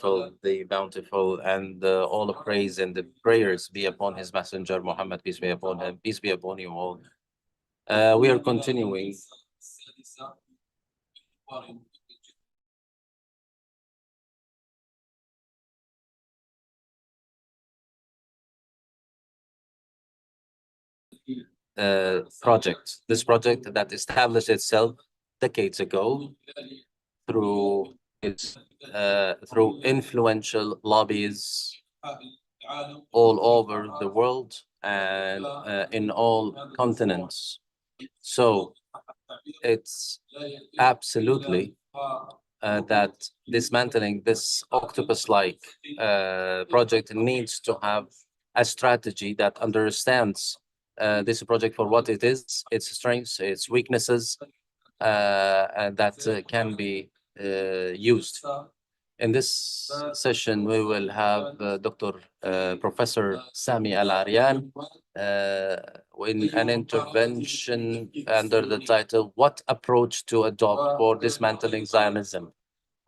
the bountiful, and all the praise and the prayers be upon his messenger Muhammad, peace be upon him, peace be upon you all. We are continuing project. This project that established itself decades ago through through influential lobbies all over the world and in all continents. So it's absolutely that dismantling this octopus-like project needs to have a strategy that understands this project for what it is, its strengths, its weaknesses, and that can be used. In this session, we will have Dr. Professor Sami Al-Arian in an intervention under the title, What Approach to Adopt for Dismantling Zionism?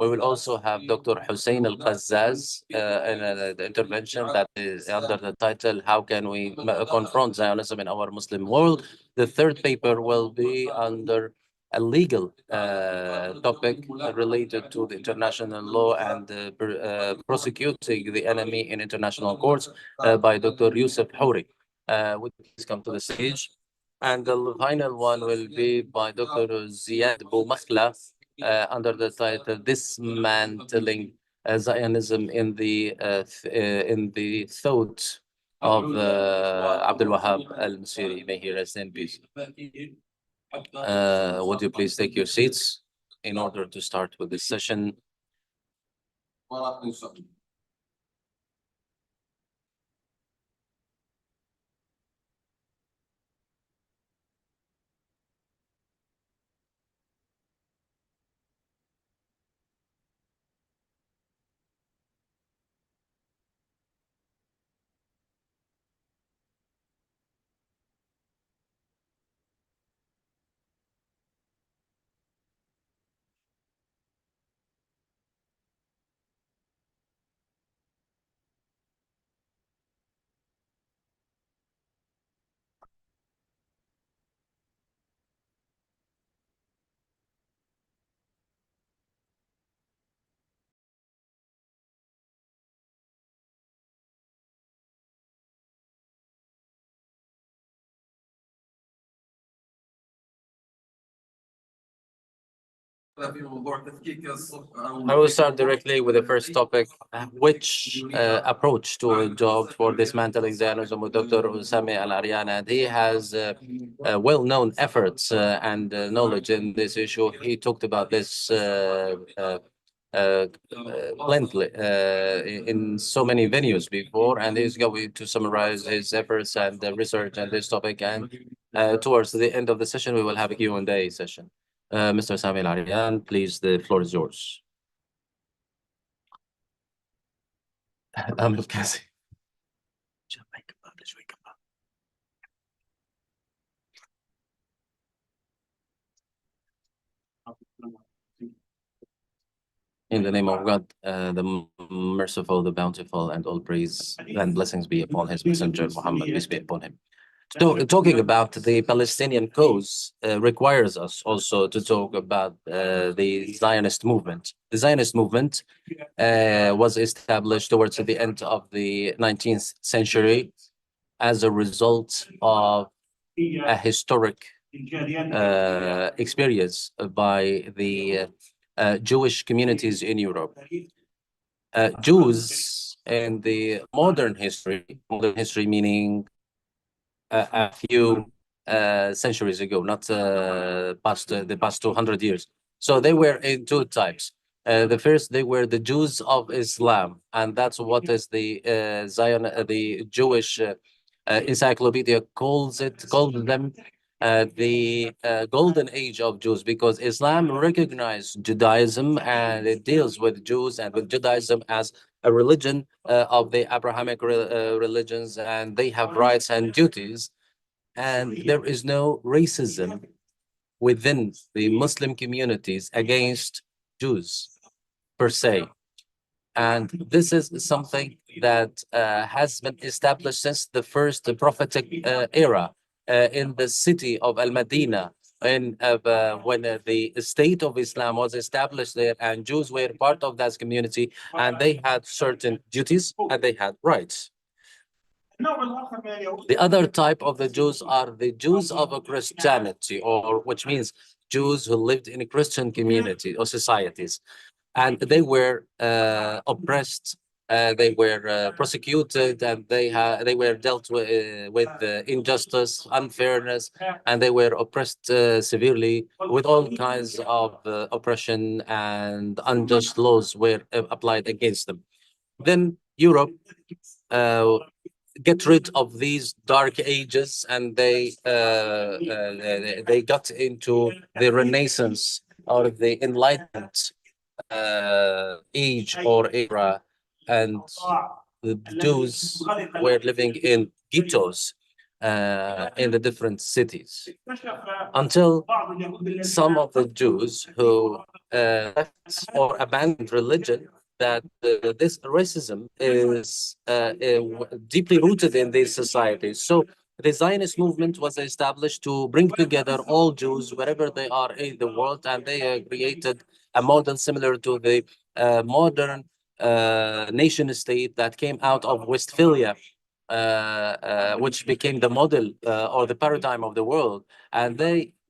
We will also have Dr. Hussein Al-Qazzaz in an intervention that is under the title, How Can We Confront Zionism in Our Muslim World? The third paper will be under a legal topic related to the international law and prosecuting the enemy in international courts by Dr. Youssef Houri. Would you please come to the stage? And the final one will be by Dr. Ziad Boumkhla under the title Dismantling Zionism in the thought of Abdelwahab El-Messiri. May he rest in peace. Would you please take your seats in order to start with this session? I will start directly with the first topic, which approach to adopt for dismantling Zionism with Dr. Sami Al-Arian. And he has well-known efforts and knowledge in this issue. He talked about this plentifully in so many venues before, and he's going to summarize his efforts and research on this topic. And towards the end of the session, we will have a Q&A session. Mr. Sami Al-Arian, please, the floor is yours. I'm Al-Qazi. In the name of God, the merciful, the bountiful, and all praise and blessings be upon his messenger, Muhammad, peace be upon him. So, talking about the Palestinian cause requires us also to talk about the Zionist movement. The Zionist movement was established towards the end of the 19th century as a result of a historic experience by the Jewish communities in Europe. Jews in the modern history meaning a few centuries ago, not the past 200 years. So they were in two types. The first, they were the Jews of Islam, and that's what is the the Jewish encyclopedia called them the golden age of Jews, because Islam recognized Judaism and it deals with Jews and with Judaism as a religion of the Abrahamic religions, and they have rights and duties, and there is no racism within the Muslim communities against Jews per se. And this is something that has been established since the first prophetic era in the city of Al-Madinah, when the state of Islam was established there, and Jews were part of that community, and they had certain duties and they had rights. The other type of the Jews are the Jews of a Christianity, or which means Jews who lived in a Christian community or societies, and they were oppressed. They were prosecuted, and they were dealt with injustice, unfairness, and they were oppressed severely with all kinds of oppression, and unjust laws were applied against them. Then Europe uh, get rid of these dark ages, and they got into the Renaissance or the Enlightenment age or era, and the Jews were living in ghettos in the different cities until some of the Jews who left or abandoned religion, that this racism is deeply rooted in these societies. So the Zionist movement was established to bring together all Jews wherever they are in the world, and they created a model similar to the modern nation state that came out of Westphalia, which became the model or the paradigm of the world. And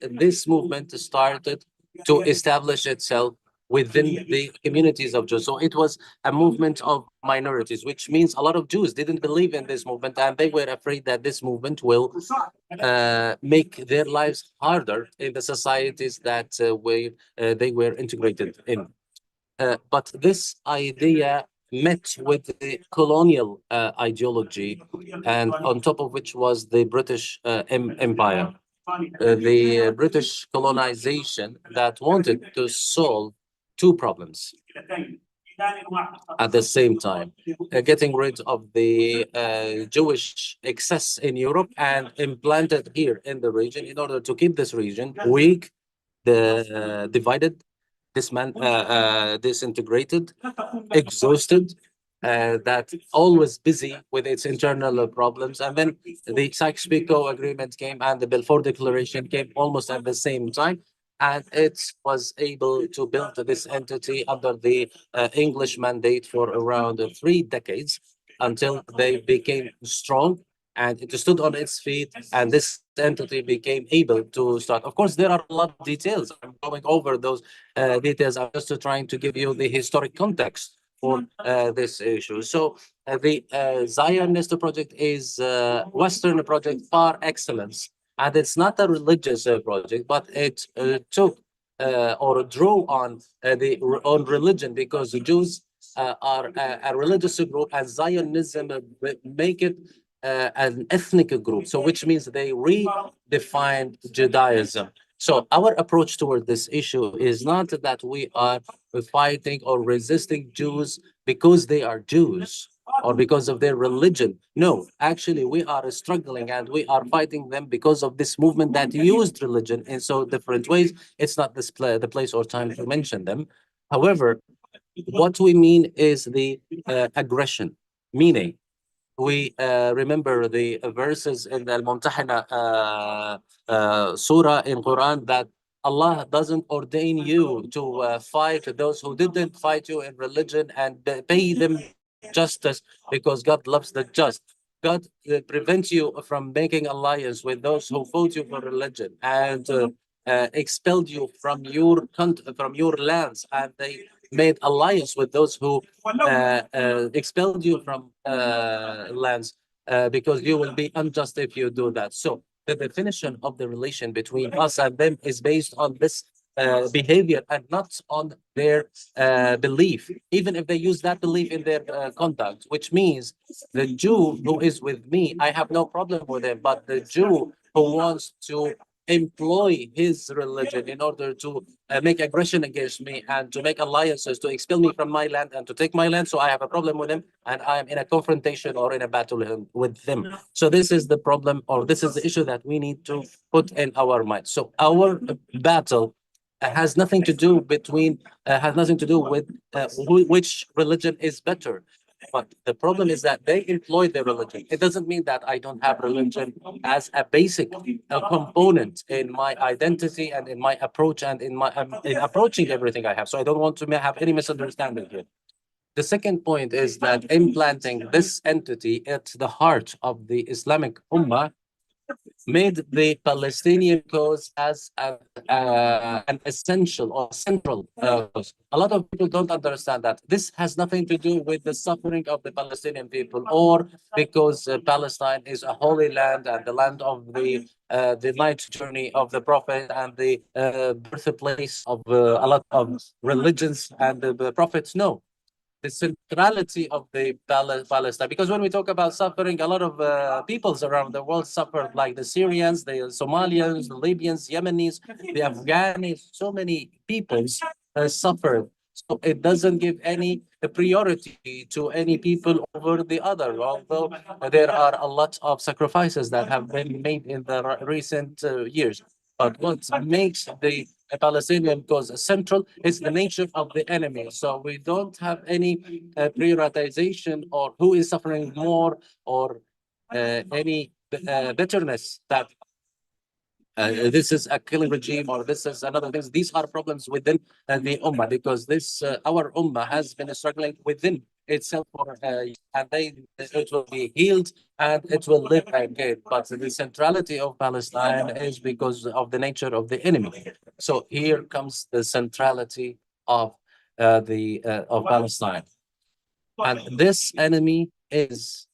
this movement started to establish itself within the communities of Jews. So it was a movement of minorities, which means a lot of Jews didn't believe in this movement, and they were afraid that this movement will make their lives harder in the societies that they were integrated in. But this idea met with the colonial ideology, and on top of which was the British Empire, the British colonization that wanted to solve two problems at the same time, getting rid of the Jewish excess in Europe and implant it here in the region in order to keep this region weak, divided, disintegrated, exhausted, that always busy with its internal problems. And then the Sykes-Picot Agreement came, and the Balfour Declaration came almost at the same time. And it was able to build this entity under the English mandate for around 3 decades until they became strong and it stood on its feet, and this entity became able to start. Of course, there are a lot of details. I'm going over those details. I'm just trying to give you the historic context for this issue. So the Zionist project is Western project par excellence, and it's not a religious project, but it took or drew on on religion, because the Jews are a religious group, and Zionism make it an ethnic group. So which means they redefined Judaism. So our approach toward this issue is not that we are fighting or resisting Jews because they are Jews or because of their religion. No, actually, we are struggling and we are fighting them because of this movement that used religion in so different ways. It's not the place or time to mention them. However, what we mean is the aggression, meaning we remember the verses in the Al-Mumtahina surah in Quran, that Allah doesn't ordain you to fight those who didn't fight you in religion and pay them justice, because God loves the just. God prevents you from making alliance with those who fought you for religion and expelled you from your lands, and they made alliance with those who expelled you from lands, because you will be unjust if you do that. So the definition of the relation between us and them is based on this behavior and not on their belief, even if they use that belief in their conduct, which means the Jew who is with me, I have no problem with him, but the Jew who wants to employ his religion in order to make aggression against me and to make alliances to expel me from my land and to take my land. So I have a problem with him, and I am in a confrontation or in a battle with them. So this is the problem, or this is the issue that we need to put in our mind. So our battle has nothing to do with which religion is better. But the problem is that they employ their religion. It doesn't mean that I don't have religion as a basic component in my identity and in my approach and in approaching everything I have. So I don't want to have any misunderstanding here. The second point is that implanting this entity at the heart of the Islamic Ummah made the Palestinian cause as an essential or central cause. A lot of people don't understand that this has nothing to do with the suffering of the Palestinian people, or because Palestine is a holy land and the land of the night journey of the Prophet and the birthplace of a lot of religions and the prophets. No, the centrality of the Palestine. Because when we talk about suffering, a lot of peoples around the world suffered, like the Syrians, the Somalians, the Libyans, Yemenis, the Afghanis. So many peoples suffered. So it doesn't give any priority to any people over the other, although there are a lot of sacrifices that have been made in the recent years. But what makes the Palestinian cause central is the nature of the enemy. So we don't have any prioritization or who is suffering more or any bitterness that this is a killing regime or this is another thing. These are problems within the Ummah, because this our Ummah has been struggling within itself for and it will be healed and it will live again. But the centrality of Palestine is because of the nature of the enemy. So here comes the centrality of of Palestine, and this enemy is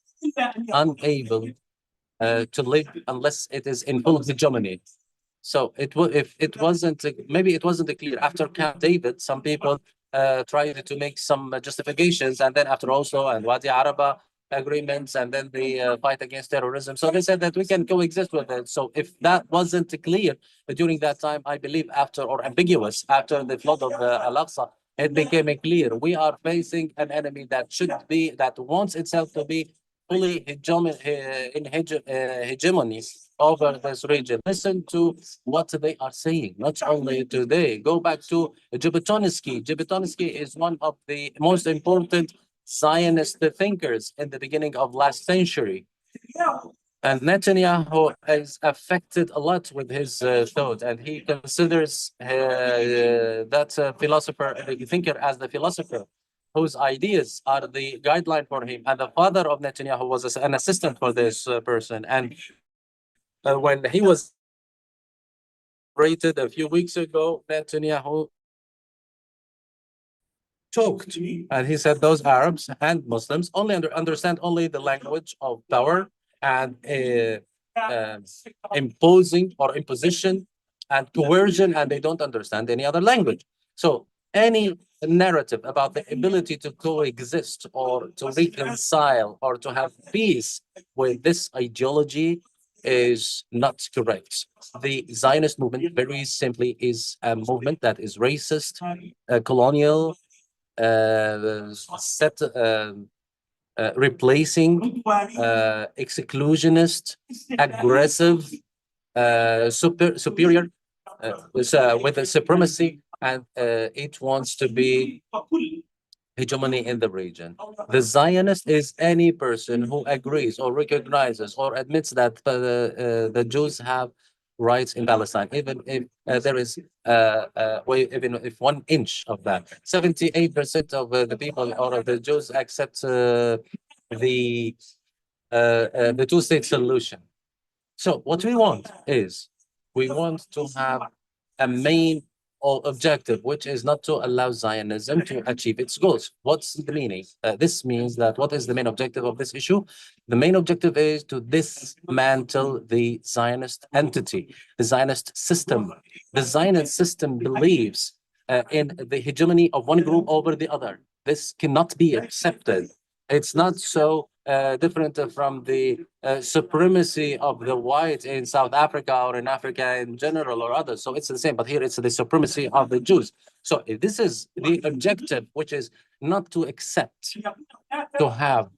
unable to live unless it is in full hegemony. So if it wasn't maybe it wasn't clear after Camp David, some people tried to make some justifications, and then after Oslo and Wadi Araba agreements, and then the fight against terrorism. So they said that we can coexist with it. So if that wasn't clear during that time, I believe after, or ambiguous after the flood of Al-Aqsa, it became clear we are facing an enemy that wants itself to be fully hegemony over this region. Listen to what they are saying, not only today. Go back to Jabotinsky. Jabotinsky is one of the most important Zionist thinkers in the beginning of last century. And Netanyahu is affected a lot with his thought, and he considers that philosopher, thinker, as the philosopher whose ideas are the guideline for him. And the father of Netanyahu was an assistant for this person. And when he was rated a few weeks ago, Netanyahu choked, and he said those Arabs and Muslims only understand only the language of power and imposing or imposition and coercion, and they don't understand any other language. So any narrative about the ability to coexist or to reconcile or to have peace with this ideology is not correct. The Zionist movement, very simply, is a movement that is racist, colonial, replacing exclusionist, aggressive, superior with a supremacy, and it wants to be hegemony in the region. The Zionist is any person who agrees or recognizes or admits that the Jews have rights in Palestine, even if there is even if 1 inch of that. 78% of the people or of the Jews accept the two-state solution. So what we want is we want to have a main or objective, which is not to allow Zionism to achieve its goals. What's the meaning? This means that what is the main objective of this issue? The main objective is to dismantle the Zionist entity, the Zionist system. The Zionist system believes in the hegemony of one group over the other. This cannot be accepted. It's not so different from the supremacy of the white in South Africa or in Africa in general or others. So it's the same, but here it's the supremacy of the Jews. So if this is the objective, which is not to accept to have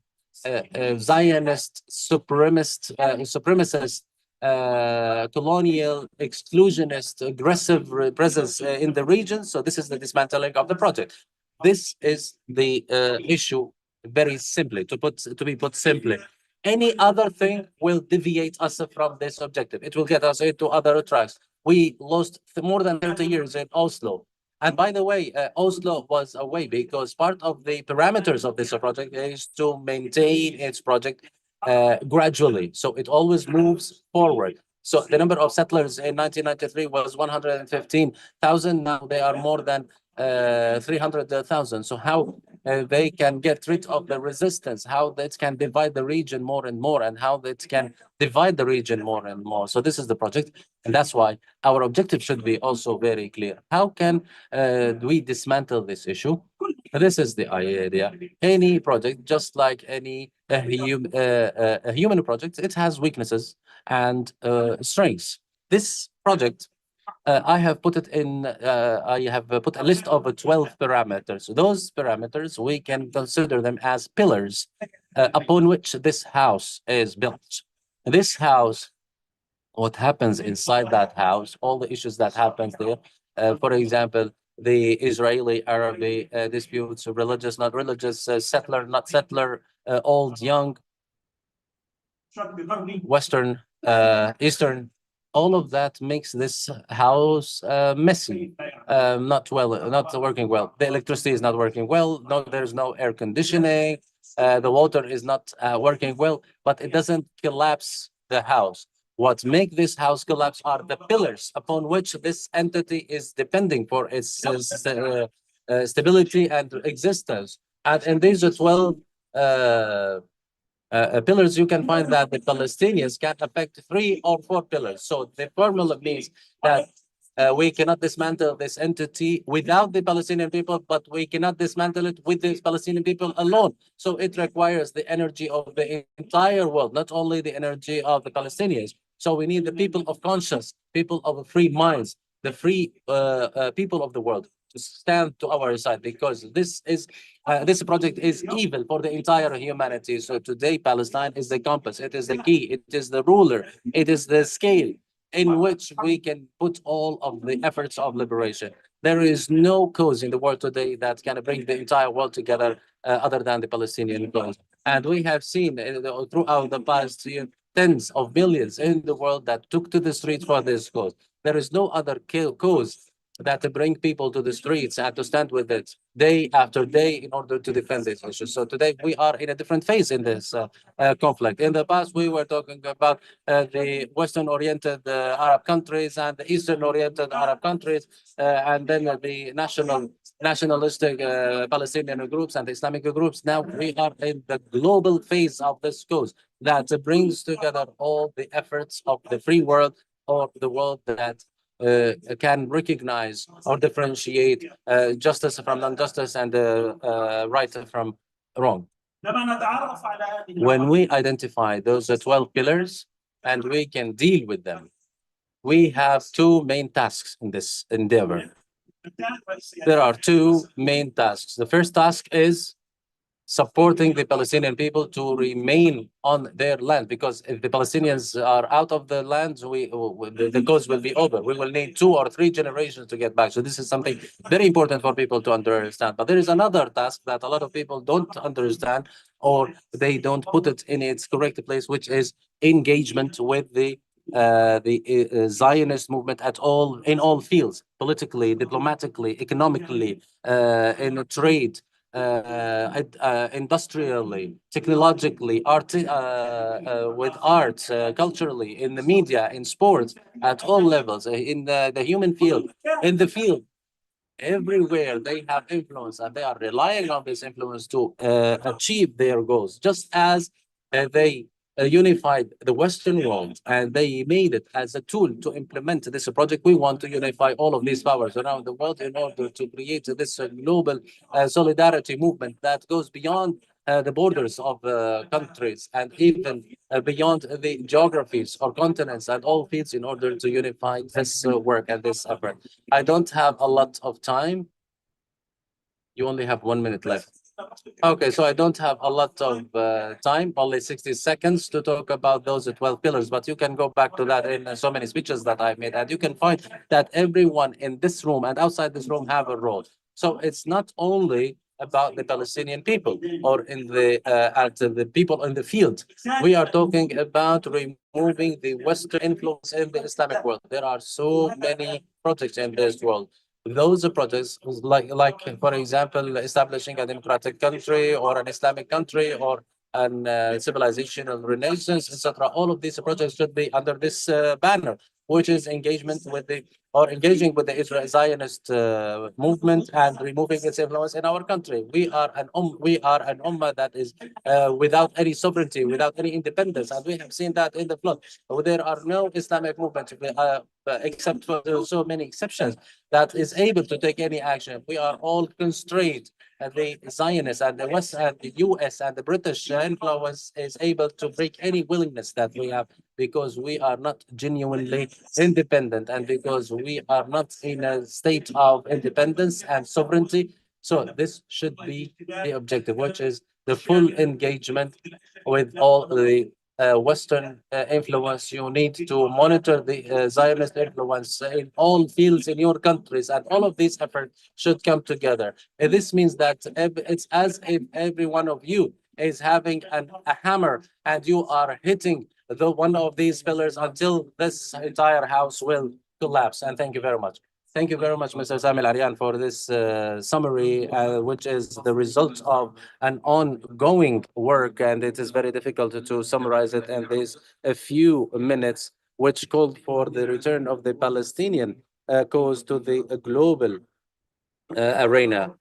Zionist supremacist colonial, exclusionist, aggressive presence in the region. So this is the dismantling of the project. This is the issue, very simply, to be put simply. Any other thing will deviate us from this objective. It will get us into other tracks. We lost more than 30 years in Oslo. And by the way, Oslo was a way because part of the parameters of this project is to maintain its project gradually. So it always moves forward. So the number of settlers in 1993 was 115,000. Now they are more than 300,000. So how they can get rid of the resistance, how that can divide the region more and more, and how it can divide the region more and more. So this is the project, and that's why our objective should be also very clear. How can we dismantle this issue? This is the idea. Any project, just like any a human project, it has weaknesses and strengths. This project, I have put it in, I have put a list of 12 parameters. Those parameters, we can consider them as pillars upon which this house is built. This house, what happens inside that house, all the issues that happens there. For example, the Israeli-Arab disputes, religious, not religious, settler, not settler, old, young, Western, Eastern, all of that makes this house messy, not working well. The electricity is not working well. No, there's no air conditioning. The water is not working well, but it doesn't collapse the house. What makes this house collapse are the pillars upon which this entity is depending for its stability and existence. And in these 12 pillars, you can find that the Palestinians can affect 3 or 4 pillars. So the formula means that we cannot dismantle this entity without the Palestinian people, but we cannot dismantle it with the Palestinian people alone. So it requires the energy of the entire world, not only the energy of the Palestinians. So we need the people of conscience, people of free minds, the free people of the world to stand to our side, because this project is evil for the entire humanity. So today, Palestine is the compass, it is the key, it is the ruler, it is the scale in which we can put all of the efforts of liberation. There is no cause in the world today that can bring the entire world together other than the Palestinian cause. And we have seen throughout the past year, tens of millions in the world that took to the streets for this cause. There is no other cause that to bring people to the streets and to stand with it day after day in order to defend this issue. So today we are in a different phase in this conflict. In the past, we were talking about the Western-oriented Arab countries and the Eastern-oriented Arab countries, and then the nationalistic Palestinian groups and the Islamic groups. Now we are in the global phase of this cause that brings together all the efforts of the free world, or the world that can recognize or differentiate justice from injustice and right from wrong. When we identify those 12 pillars and we can deal with them, we have 2 main tasks in this endeavor. There are 2 main tasks. The first task is supporting the Palestinian people to remain on their land, because if the Palestinians are out of the land, the cause will be over. We will need 2 or 3 generations to get back. So this is something very important for people to understand. But there is another task that a lot of people don't understand, or they don't put it in its correct place, which is engagement with the Zionist movement in all fields, politically, diplomatically, economically, in trade, industrially, technologically, with art, culturally, in the media, in sports, at all levels, in the human field, in the field. Everywhere they have influence, and they are relying on this influence to achieve their goals, just as they unified the Western world and they made it as a tool to implement this project. We want to unify all of these powers around the world in order to create this global solidarity movement that goes beyond the borders of countries, and even beyond the geographies or continents and all fields, in order to unify this work and this effort. I don't have a lot of time. You only have 1 minute left. Okay, so I don't have a lot of time, only 60 seconds to talk about those 12 pillars, but you can go back to that in so many speeches that I've made, and you can find that everyone in this room and outside this room have a role. So it's not only about the Palestinian people or in the people in the field. We are talking about removing the Western influence in the Islamic world. There are so many projects in this world. Those projects, like for example, establishing a democratic country or an Islamic country or an civilizational renaissance, etc. All of these projects should be under this banner, which is engagement with the or engaging with the Israel Zionist movement and removing its influence in our country. We are an ummah that is without any sovereignty, without any independence, and we have seen that in the flood. There are no Islamic movements, except for so many exceptions, that is able to take any action. We are all constrained. And the Zionists and the West and the US and the British influence is able to break any willingness that we have because we are not genuinely independent and because we are not in a state of independence and sovereignty. So this should be the objective, which is the full engagement with all the Western influence. You need to monitor the Zionist influence in all fields in your countries, and all of these efforts should come together. And this means that it's as if every one of you is having a hammer and you are hitting the one of these pillars until this entire house will collapse. And thank you very much. Thank you very much, Mr. Sami Al-Arian, for this summary, which is the result of an ongoing work, and it is very difficult to summarize it in these a few minutes, which called for the return of the Palestinian cause to the global arena.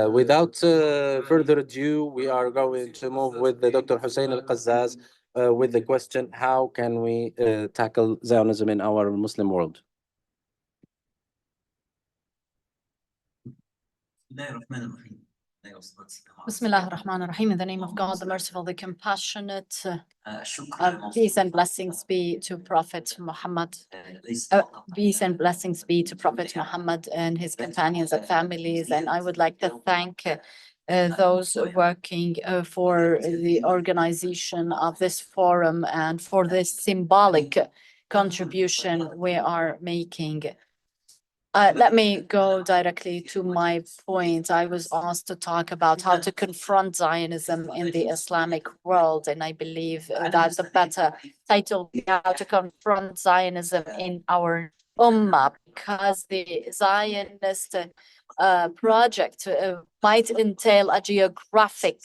Without further ado, we are going to move with the Dr. Hussein Al-Qazzaz with the question, how can we tackle Zionism in our Muslim world? Bismillah ar-Rahman ar-Rahim. In the name of God, the merciful, the compassionate. Peace and blessings be to Prophet Muhammad. Peace and blessings be to Prophet Muhammad and his companions and families. And I would like to thank those working for the organization of this forum and for this symbolic contribution we are making. Let me go directly to my point. I was asked to talk about how to confront Zionism in the Islamic world, and I believe that's a better title, how to confront Zionism in our Ummah, because the Zionist project might entail a geographic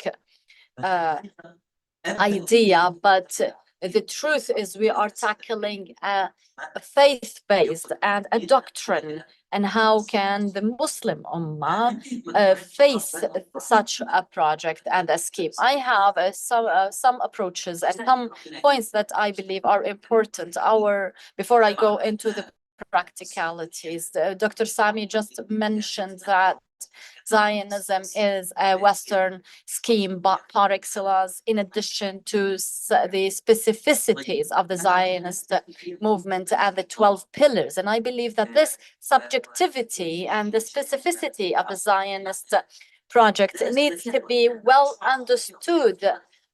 idea, but the truth is we are tackling a faith-based and a doctrine, and how can the Muslim Ummah face such a project and a scheme? I have some approaches and some points that I believe are important. Before I go into the practicalities, Dr. Sami just mentioned that Zionism is a Western scheme par excellence, in addition to the specificities of the Zionist movement and the 12 pillars. And I believe that this subjectivity and the specificity of the Zionist project needs to be well understood,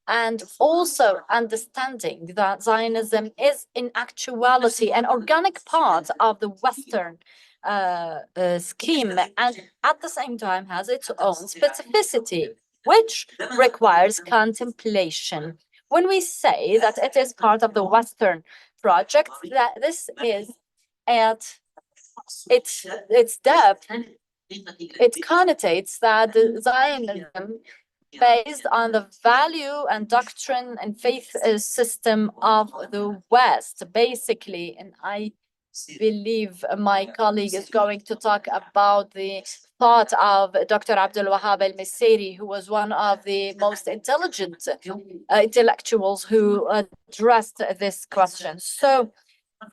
and also understanding that Zionism is in actuality an organic part of the Western scheme, and at the same time has its own specificity, which requires contemplation. When we say that it is part of the Western project, that this is at its depth, it connotates that the Zionism based on the value and doctrine and faith system of the West, basically. And I believe my colleague is going to talk about the thought of Dr. Abdelwahab El-Messiri, who was one of the most intelligent intellectuals who addressed this question. So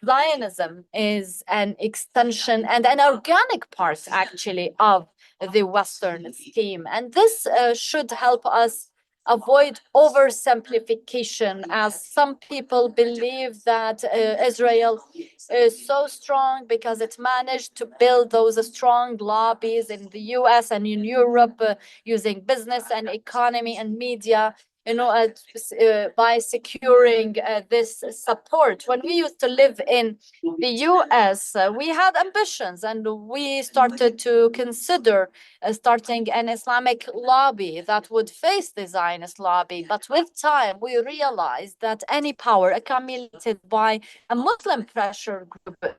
Zionism is an extension and an organic part, actually, of the Western scheme. And this should help us avoid oversimplification, as some people believe that Israel is so strong because it managed to build those strong lobbies in the US and in Europe using business and economy and media, by securing this support. When we used to live in the US, we had ambitions, and we started to consider starting an Islamic lobby that would face the Zionist lobby. But with time, we realized that any power accumulated by a Muslim pressure group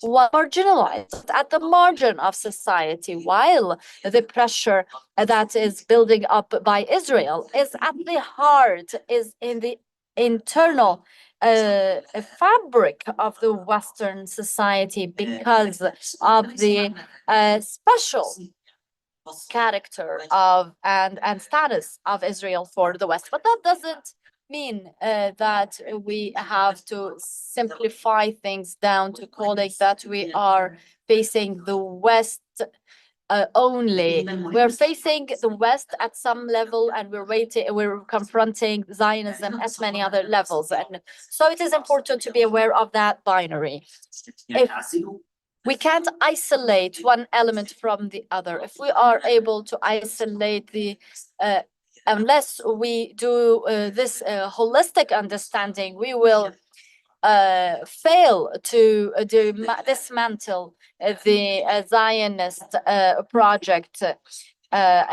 was marginalized at the margin of society, while the pressure that is building up by Israel is at the heart, is in the internal fabric of the Western society, because of the special character of and status of Israel for the West. But that doesn't mean that we have to simplify things down to calling that we are facing the West only. We're facing the West at some level, and we're confronting Zionism at many other levels. And so it is important to be aware of that binary. If we can't isolate one element from the other. If we are able to isolate unless we do this holistic understanding, we will fail to dismantle the Zionist project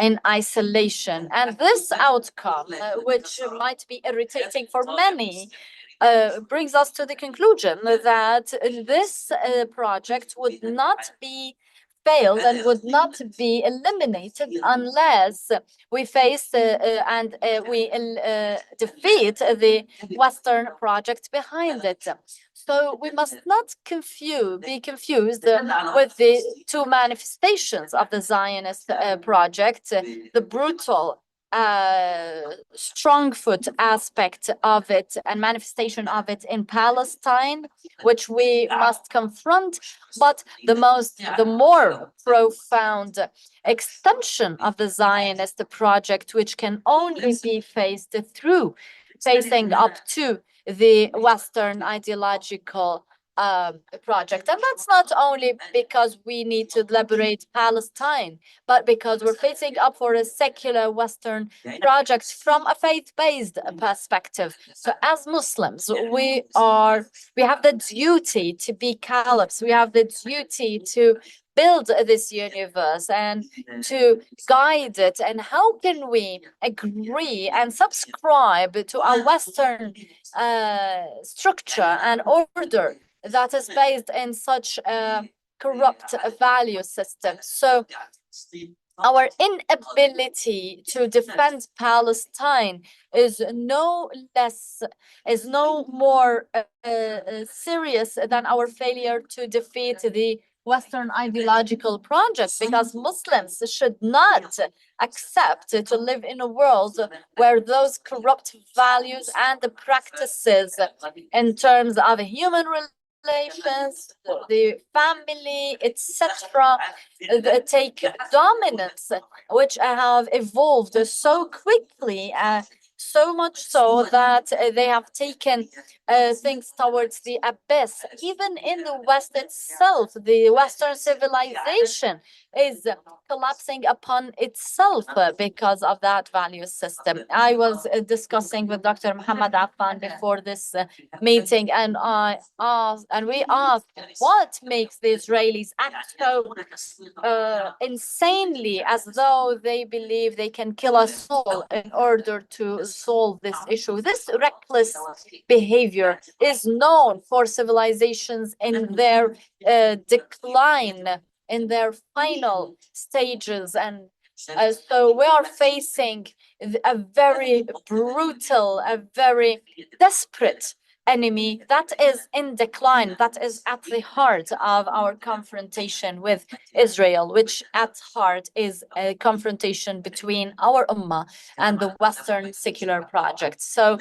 in isolation. And this outcome, which might be irritating for many, brings us to the conclusion that this project would not be failed and would not be eliminated unless we face and we defeat the Western project behind it. So we must not be confused with the two manifestations of the Zionist project, the brutal strong foot aspect of it and manifestation of it in Palestine, which we must confront, but the more profound extension of the Zionist project, which can only be faced through facing up to the Western ideological project. And that's not only because we need to liberate Palestine, but because we're facing up for a secular Western project from a faith-based perspective. So as Muslims, we have the duty to be caliphs. We have the duty to build this universe and to guide it. And how can we agree and subscribe to a Western structure and order that is based in such a corrupt value system? So our inability to defend Palestine is no more serious than our failure to defeat the Western ideological project, because Muslims should not accept to live in a world where those corrupt values and the practices in terms of human relations, the family, etc., take dominance, which have evolved so quickly, so much so that they have taken things towards the abyss. Even in the West itself, the Western civilization is collapsing upon itself because of that value system. I was discussing with Dr. Muhammad Affan before this meeting, and we asked what makes the Israelis act so insanely, as though they believe they can kill us all in order to solve this issue. This reckless behavior is known for civilizations in their decline, in their final stages. And so we are facing a very brutal, a very desperate enemy that is in decline, that is at the heart of our confrontation with Israel, which at heart is a confrontation between our ummah and the Western secular project. So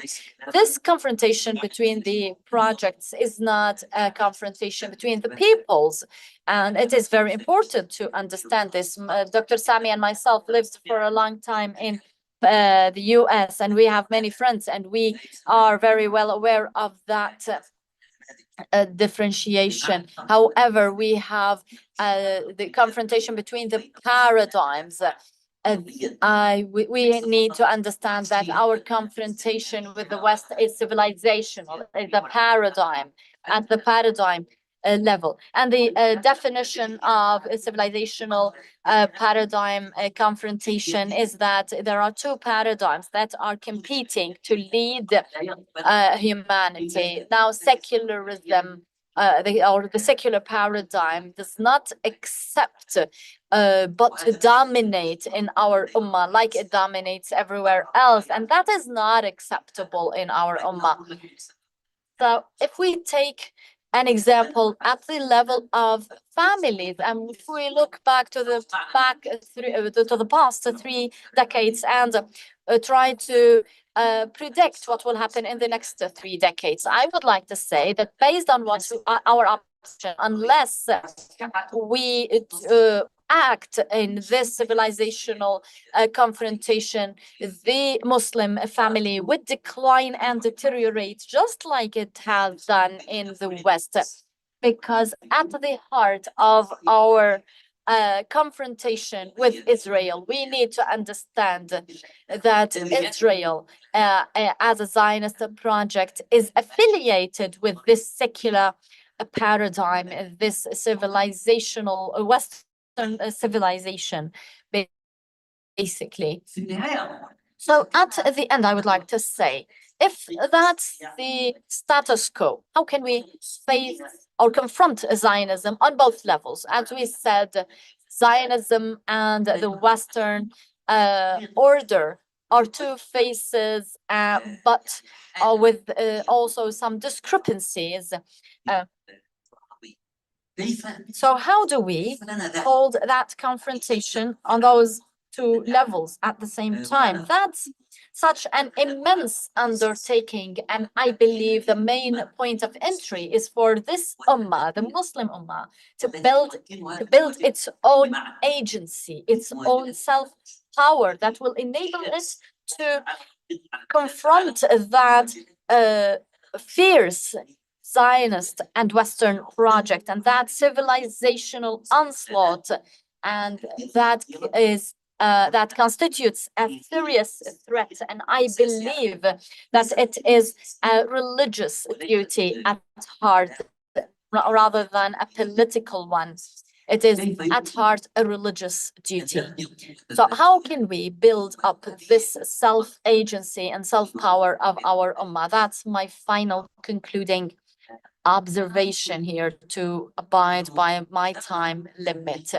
this confrontation between the projects is not a confrontation between the peoples, and it is very important to understand this. Dr. Sami and myself lived for a long time in the US, and we have many friends, and we are very well aware of that differentiation. However, we have the confrontation between the paradigms. We need to understand that our confrontation with the West is civilizational, is a paradigm, at the paradigm level. And the definition of a civilizational paradigm confrontation is that there are two paradigms that are competing to lead humanity. Now, secularism, the secular paradigm does not accept but to dominate in our ummah like it dominates everywhere else. And that is not acceptable in our ummah. So if we take an example at the level of families, and if we look back to the past 3 decades and try to predict what will happen in the next 3 decades, I would like to say that based on what our option, unless we act in this civilizational confrontation, the Muslim family would decline and deteriorate just like it has done in the West. Because at the heart of our confrontation with Israel, we need to understand that Israel, as a Zionist project, is affiliated with this secular paradigm, this civilizational Western civilization, basically. So at the end, I would like to say, if that's the status quo, how can we face or confront Zionism on both levels? As we said, Zionism and the Western order are two faces, but with also some discrepancies. So how do we hold that confrontation on those two levels at the same time? That's such an immense undertaking, and I believe the main point of entry is for this ummah, the Muslim ummah, to build its own agency, its own self-power that will enable it to confront that fierce Zionist and Western project, and that civilizational onslaught, and that is that constitutes a serious threat. And I believe that it is a religious duty at heart rather than a political one. It is at heart a religious duty. So how can we build up this self-agency and self-power of our ummah? That's my final concluding observation here, to abide by my time limit.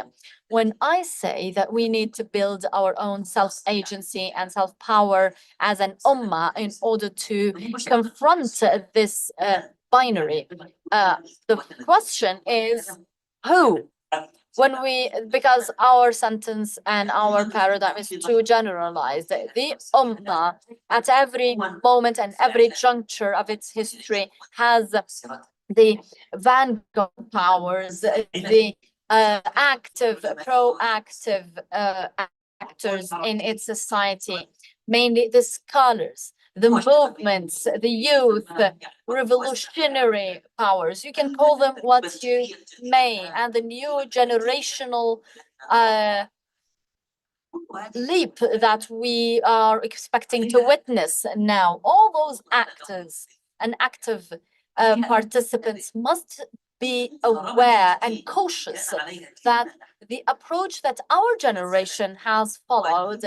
When I say that we need to build our own self-agency and self-power as an ummah in order to confront this binary, the question is who? Because our sentence and our paradigm is too generalized. The ummah at every moment and every juncture of its history has the vanguard powers, the active, proactive actors in its society, mainly the scholars, the movements, the youth, revolutionary powers. You can call them what you may, and the new generational leap that we are expecting to witness now. All those actors and active participants must be aware and cautious that the approach that our generation has followed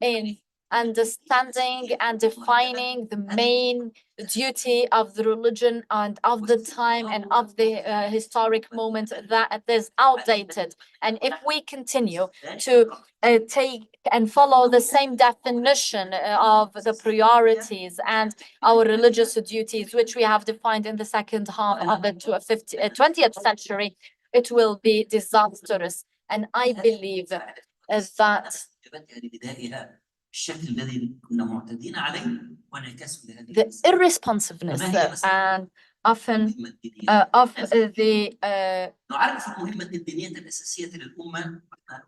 in understanding and defining the main duty of the religion and of the time and of the historic moment, that is outdated. And if we continue to take and follow the same definition of the priorities and our religious duties, which we have defined in the second half of the 20th century, it will be disastrous. And I believe that the irresponsiveness and often of the نعرف المهمة الدينية الأساسية للأمة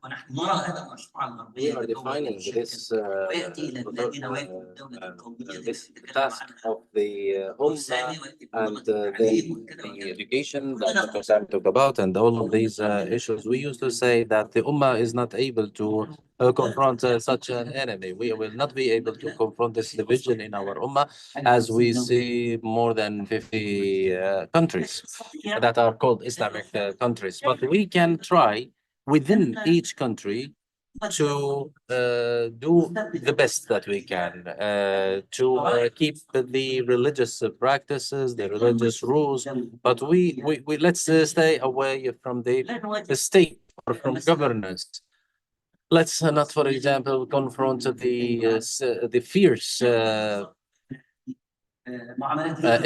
ونحن نرى هذا المشروع الغربي this task of the Ummah and the education that Dr. Sami talked about and all of these issues. We used to say that the Ummah is not able to confront such an enemy. We will not be able to confront this division in our Ummah as we see more than 50 countries that are called Islamic countries. But we can try within each country to do the best that we can to keep the religious practices, the religious rules, but we let's stay away from the state or from governance. Let's not, for example, confront the fierce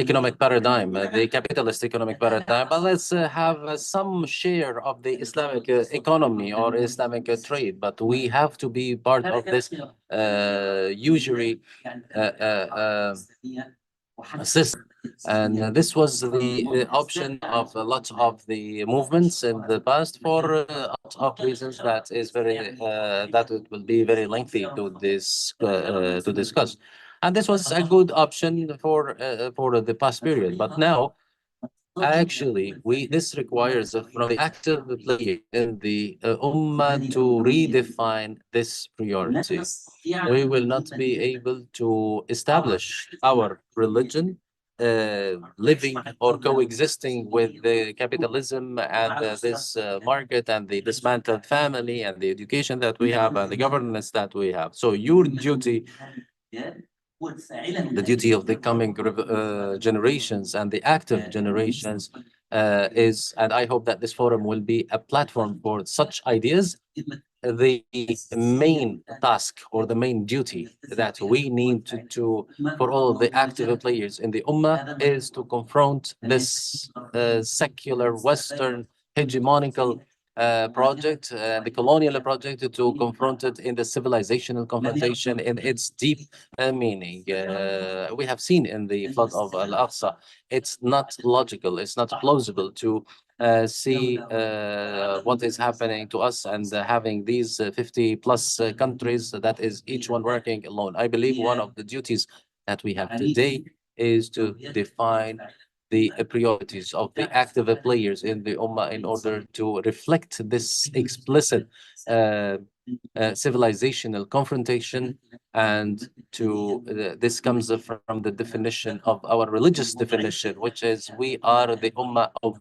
economic paradigm, the capitalist economic paradigm, but let's have some share of the Islamic economy or Islamic trade. But we have to be part of this usury system. And this was the option of a lot of the movements in the past for a lot of reasons that is very that it will be very lengthy to discuss. And this was a good option for the past period. But now, actually, this requires from the active player in the Ummah to redefine this priority. We will not be able to establish our religion living or coexisting with the capitalism and this market and the dismantled family and the education that we have and the governance that we have. So your duty, the duty of the coming generations and the active generations is, and I hope that this forum will be a platform for such ideas. The main task or the main duty that we need to for all of the active players in the Ummah is to confront this secular Western hegemonical project, the colonial project, to confront it in the civilizational confrontation in its deep meaning. We have seen in the flood of Al-Aqsa, it's not logical, it's not plausible to see what is happening to us and having these 50 plus countries that is each one working alone. I believe one of the duties that we have today is to define the priorities of the active players in the Ummah in order to reflect this explicit civilizational confrontation, and to this comes from the definition of our religious definition, which is we are the Ummah of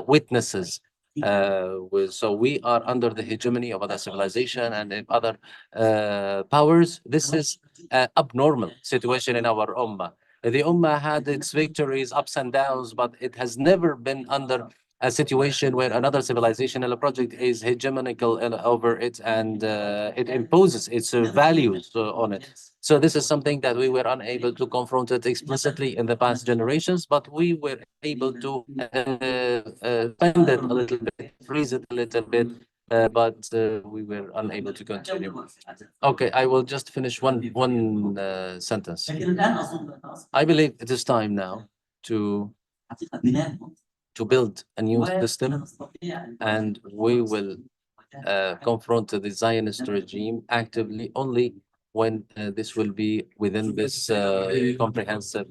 witnesses. So we are under the hegemony of other civilization and other powers. This is an abnormal situation in our Ummah. The Ummah had its victories, ups and downs, but it has never been under a situation where another civilizational project is hegemonical over it and it imposes its values on it. So this is something that we were unable to confront it explicitly in the past generations, but we were able to bend it a little bit, freeze it a little bit, but we were unable to continue. Okay, I will just finish one sentence. I believe it is time now to build a new system, and we will confront the Zionist regime actively only when this will be within this comprehensive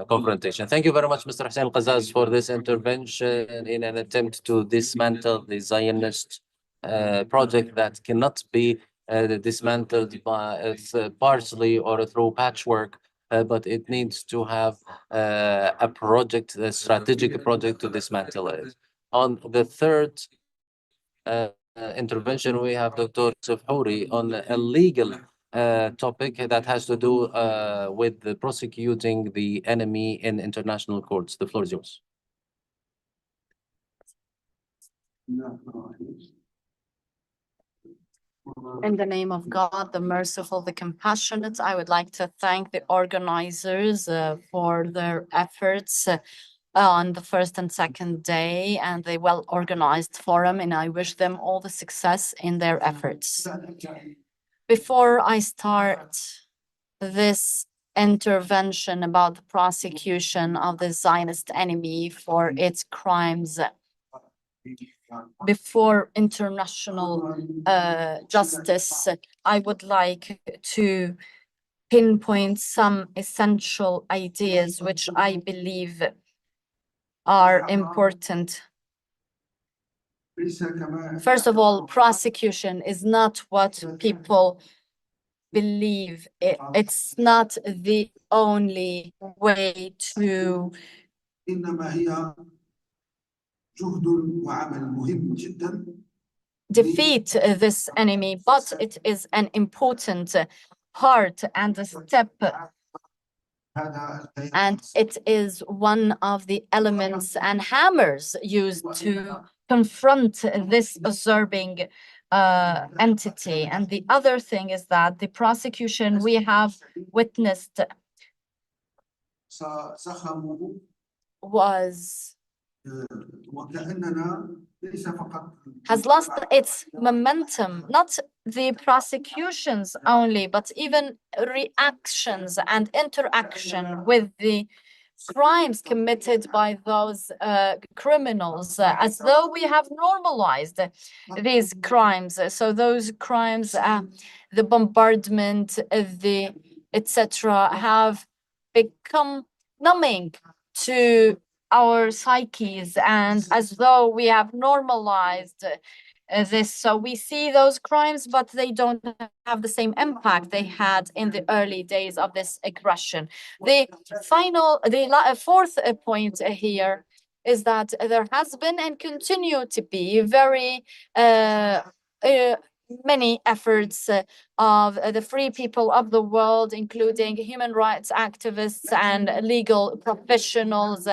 confrontation. Thank you very much, Mr. Hussein Al-Qazzaz, for this intervention in an attempt to dismantle the Zionist project that cannot be dismantled by partially or through patchwork, but it needs to have a project, a strategic project to dismantle it. On the third intervention, we have Dr. Youssef Houri on a legal topic that has to do with the prosecuting the enemy in international courts. The floor is yours. In the name of God, the merciful, the compassionate, I would like to thank the organizers for their efforts on the first and second day and the well-organized forum, and I wish them all the success in their efforts. Before I start this intervention about the prosecution of the Zionist enemy for its crimes before international justice, I would like to pinpoint some essential ideas which I believe are important. First of all, prosecution is not what people believe. It's not the only way to defeat this enemy, but it is an important part and a step, and it is one of the elements and hammers used to confront this usurping entity. And the other thing is that the prosecution we have witnessed has lost its momentum, not the prosecutions only, but even reactions and interaction with the crimes committed by those criminals, as though we have normalized these crimes. So those crimes, the bombardment, the etc., have become numbing to our psyches, and as though we have normalized this. So we see those crimes, but they don't have the same impact they had in the early days of this aggression. The fourth point here is that there has been and continue to be very many efforts of the free people of the world, including human rights activists and legal professionals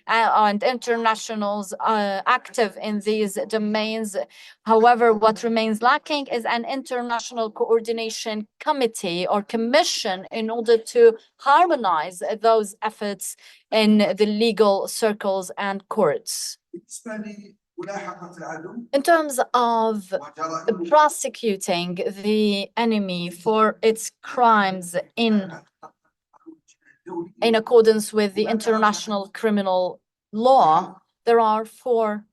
and internationals active in these domains. However, what remains lacking is an international coordination committee or commission in order to harmonize those efforts in the legal circles and courts. In terms of prosecuting the enemy for its crimes in accordance with the international criminal law, there are four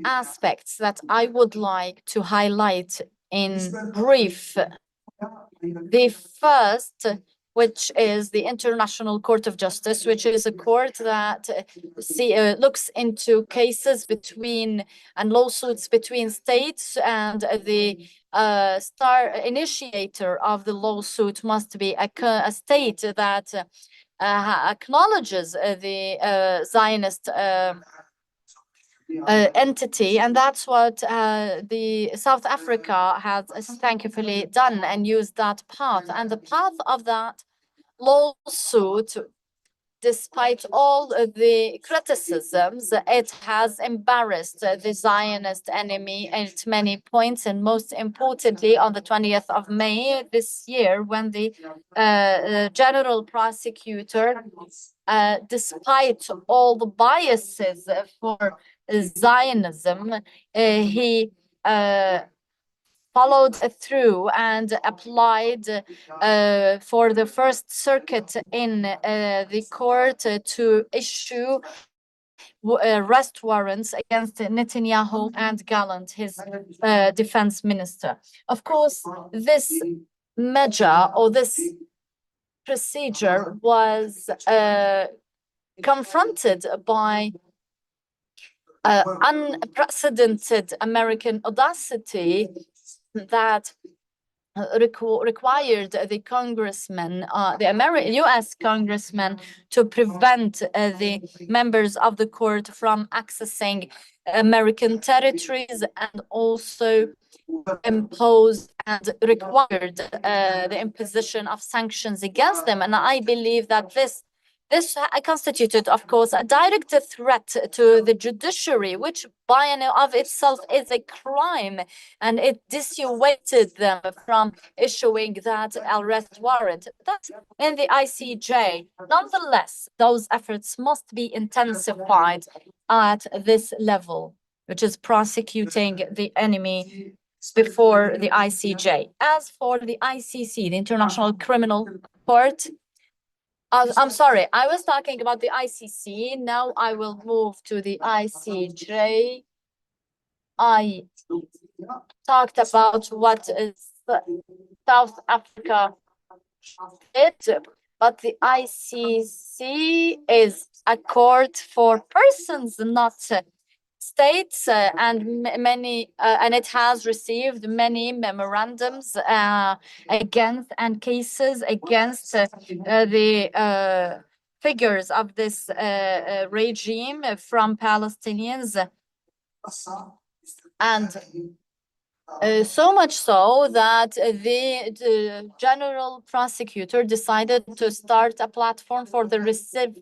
aspects that I would like to highlight in brief. The first, which is the International Court of Justice, which is a court that looks into cases between and lawsuits between states, and the initiator of the lawsuit must be a state that acknowledges the Zionist entity, and that's what the South Africa has thankfully done and used that path. And the path of that lawsuit, despite all the criticisms, it has embarrassed the Zionist enemy at many points, and most importantly on the 20th of May this year, when the general prosecutor, despite all the biases for Zionism, he followed through and applied for the First Circuit in the court to issue arrest warrants against Netanyahu and Gallant, his defense minister. Of course, this measure or this procedure was confronted by unprecedented American audacity that required the congressman, the U.S. congressman, to prevent the members of the court from accessing American territories, and also imposed and required the imposition of sanctions against them. And I believe that this constituted, of course, a direct threat to the judiciary, which by and of itself is a crime, and it dissuaded them from issuing that arrest warrant. That's in the ICJ. Nonetheless, those efforts must be intensified at this level, which is prosecuting the enemy before the ICJ. As for the ICC, the International Criminal Court, I'm sorry, I was talking about the ICC. Now I will move to the ICJ. I talked about what is South Africa did, but the ICC is a court for persons, not states, and and it has received many memorandums against and cases against the figures of this regime from Palestinians, and so much so that the general prosecutor decided to start a platform for the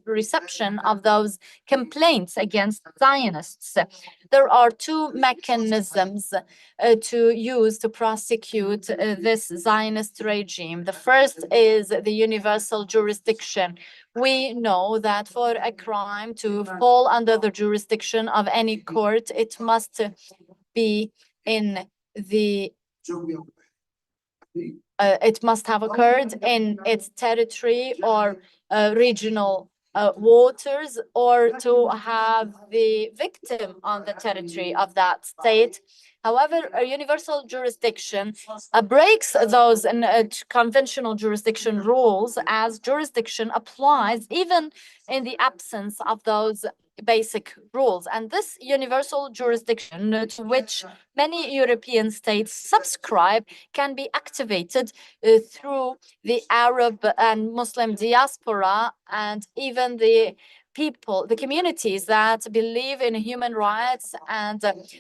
reception of those complaints against Zionists. There are two mechanisms to use to prosecute this Zionist regime. The first is the universal jurisdiction. We know that for a crime to fall under the jurisdiction of any court, it must be in it must have occurred in its territory or regional waters, or to have the victim on the territory of that state. However, a universal jurisdiction breaks those conventional jurisdiction rules, as jurisdiction applies even in the absence of those basic rules. And this universal jurisdiction, to which many European states subscribe, can be activated through the Arab and Muslim diaspora, and even the people, the communities that believe in human rights and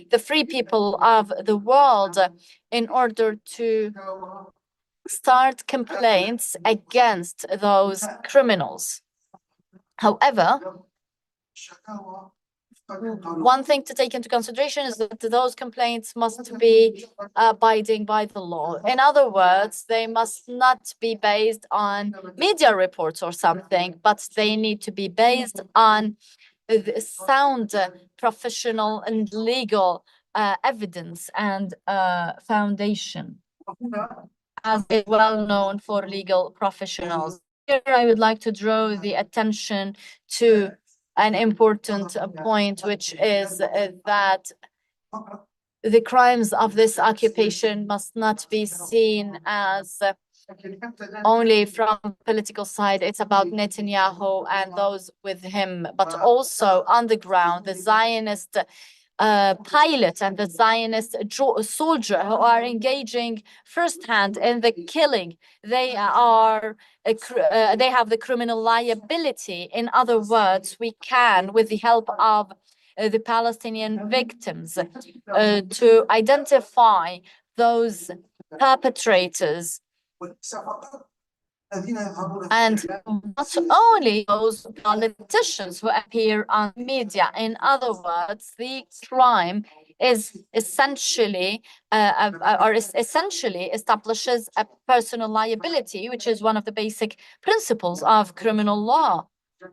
the free people of the world, in order to start complaints against those criminals. However, one thing to take into consideration is that those complaints must be abiding by the law. In other words, they must not be based on media reports or something, but they need to be based on sound professional and legal evidence and foundation, as is well known for legal professionals. Here, I would like to draw the attention to an important point, which is that the crimes of this occupation must not be seen as only from political side. It's about Netanyahu and those with him, but also on the ground, the Zionist pilot and the Zionist soldier who are engaging firsthand in the killing. They are they have the criminal liability. In other words, we can, with the help of the Palestinian victims, to identify those perpetrators, and not only those politicians who appear on media. In other words, the crime is essentially essentially establishes a personal liability, which is one of the basic principles of criminal law.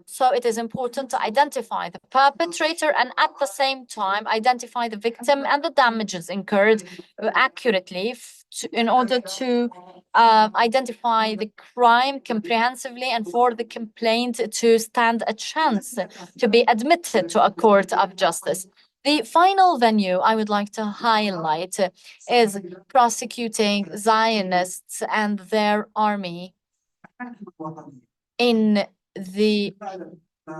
So it is important to identify the perpetrator and at the same time identify the victim and the damages incurred accurately in order to identify the crime comprehensively and for the complaint to stand a chance to be admitted to a court of justice. The final venue I would like to highlight is prosecuting Zionists and their army in the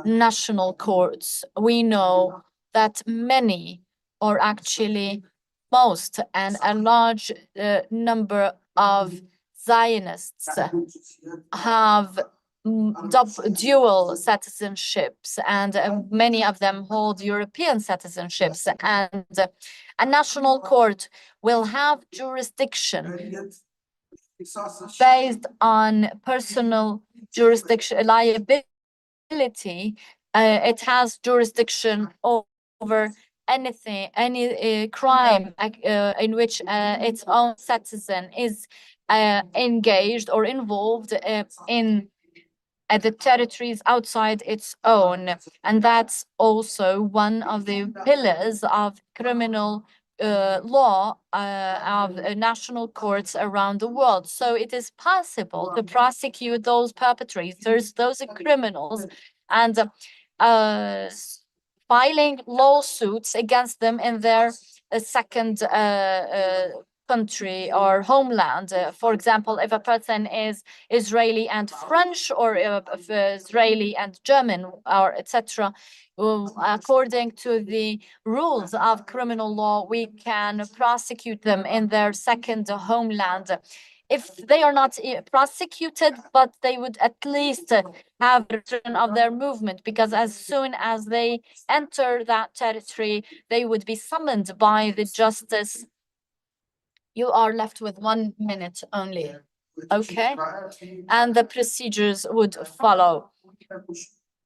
national courts. We know that many, or actually most, and a large number of Zionists have dual citizenships, and many of them hold European citizenships, and a national court will have jurisdiction based on personal jurisdiction liability. It has jurisdiction over any crime in which its own citizen is engaged or involved in the territories outside its own. And that's also one of the pillars of criminal law of national courts around the world. So it is possible to prosecute those perpetrators, those criminals, and filing lawsuits against them in their second country or homeland. For example, if a person is Israeli and French, or if Israeli and German, or etc., according to the rules of criminal law, we can prosecute them in their second homeland. If they are not prosecuted, but they would at least have return of their movement, because as soon as they enter that territory, they would be summoned by the justice. You are left with 1 minute only. Okay. And the procedures would follow.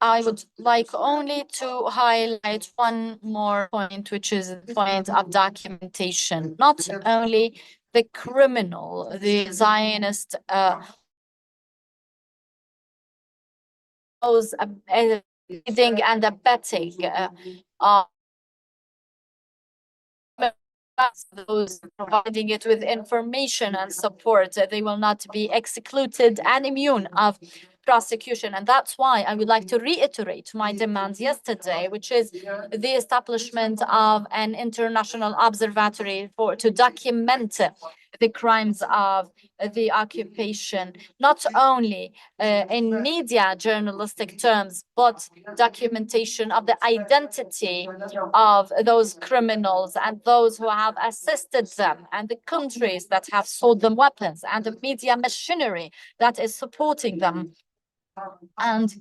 I would like only to highlight one more point, which is the point of documentation. Not only the criminal, the Zionist, those aiding and abetting those providing it with information and support, they will not be excluded and immune of prosecution. And that's why I would like to reiterate my demands yesterday, which is the establishment of an international observatory to document the crimes of the occupation, not only in media journalistic terms, but documentation of the identity of those criminals and those who have assisted them, and the countries that have sold them weapons, and the media machinery that is supporting them and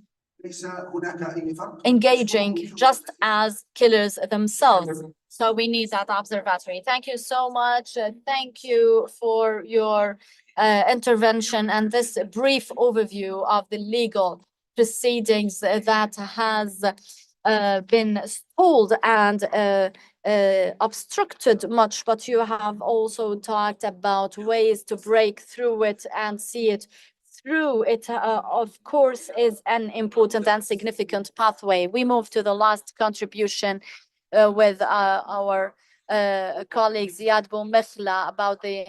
engaging just as killers themselves. So we need that observatory. Thank you so much. Thank you for your intervention and this brief overview of the legal proceedings that has been stalled and obstructed much, but you have also talked about ways to break through it and see it through. It, of course, is an important and significant pathway. We move to the last contribution with our colleague Ziad Boumkhla about the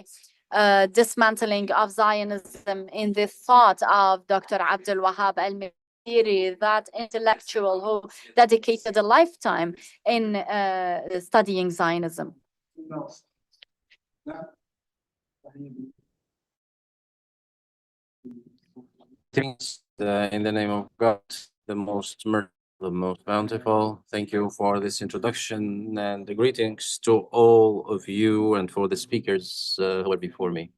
dismantling of Zionism in the thought of Dr. Abdelwahab El-Messiri, that intellectual who dedicated a lifetime in studying Zionism. In the name of God, the most merciful, the most bountiful. Thank you for this introduction, and the greetings to all of you and for the speakers who were before me.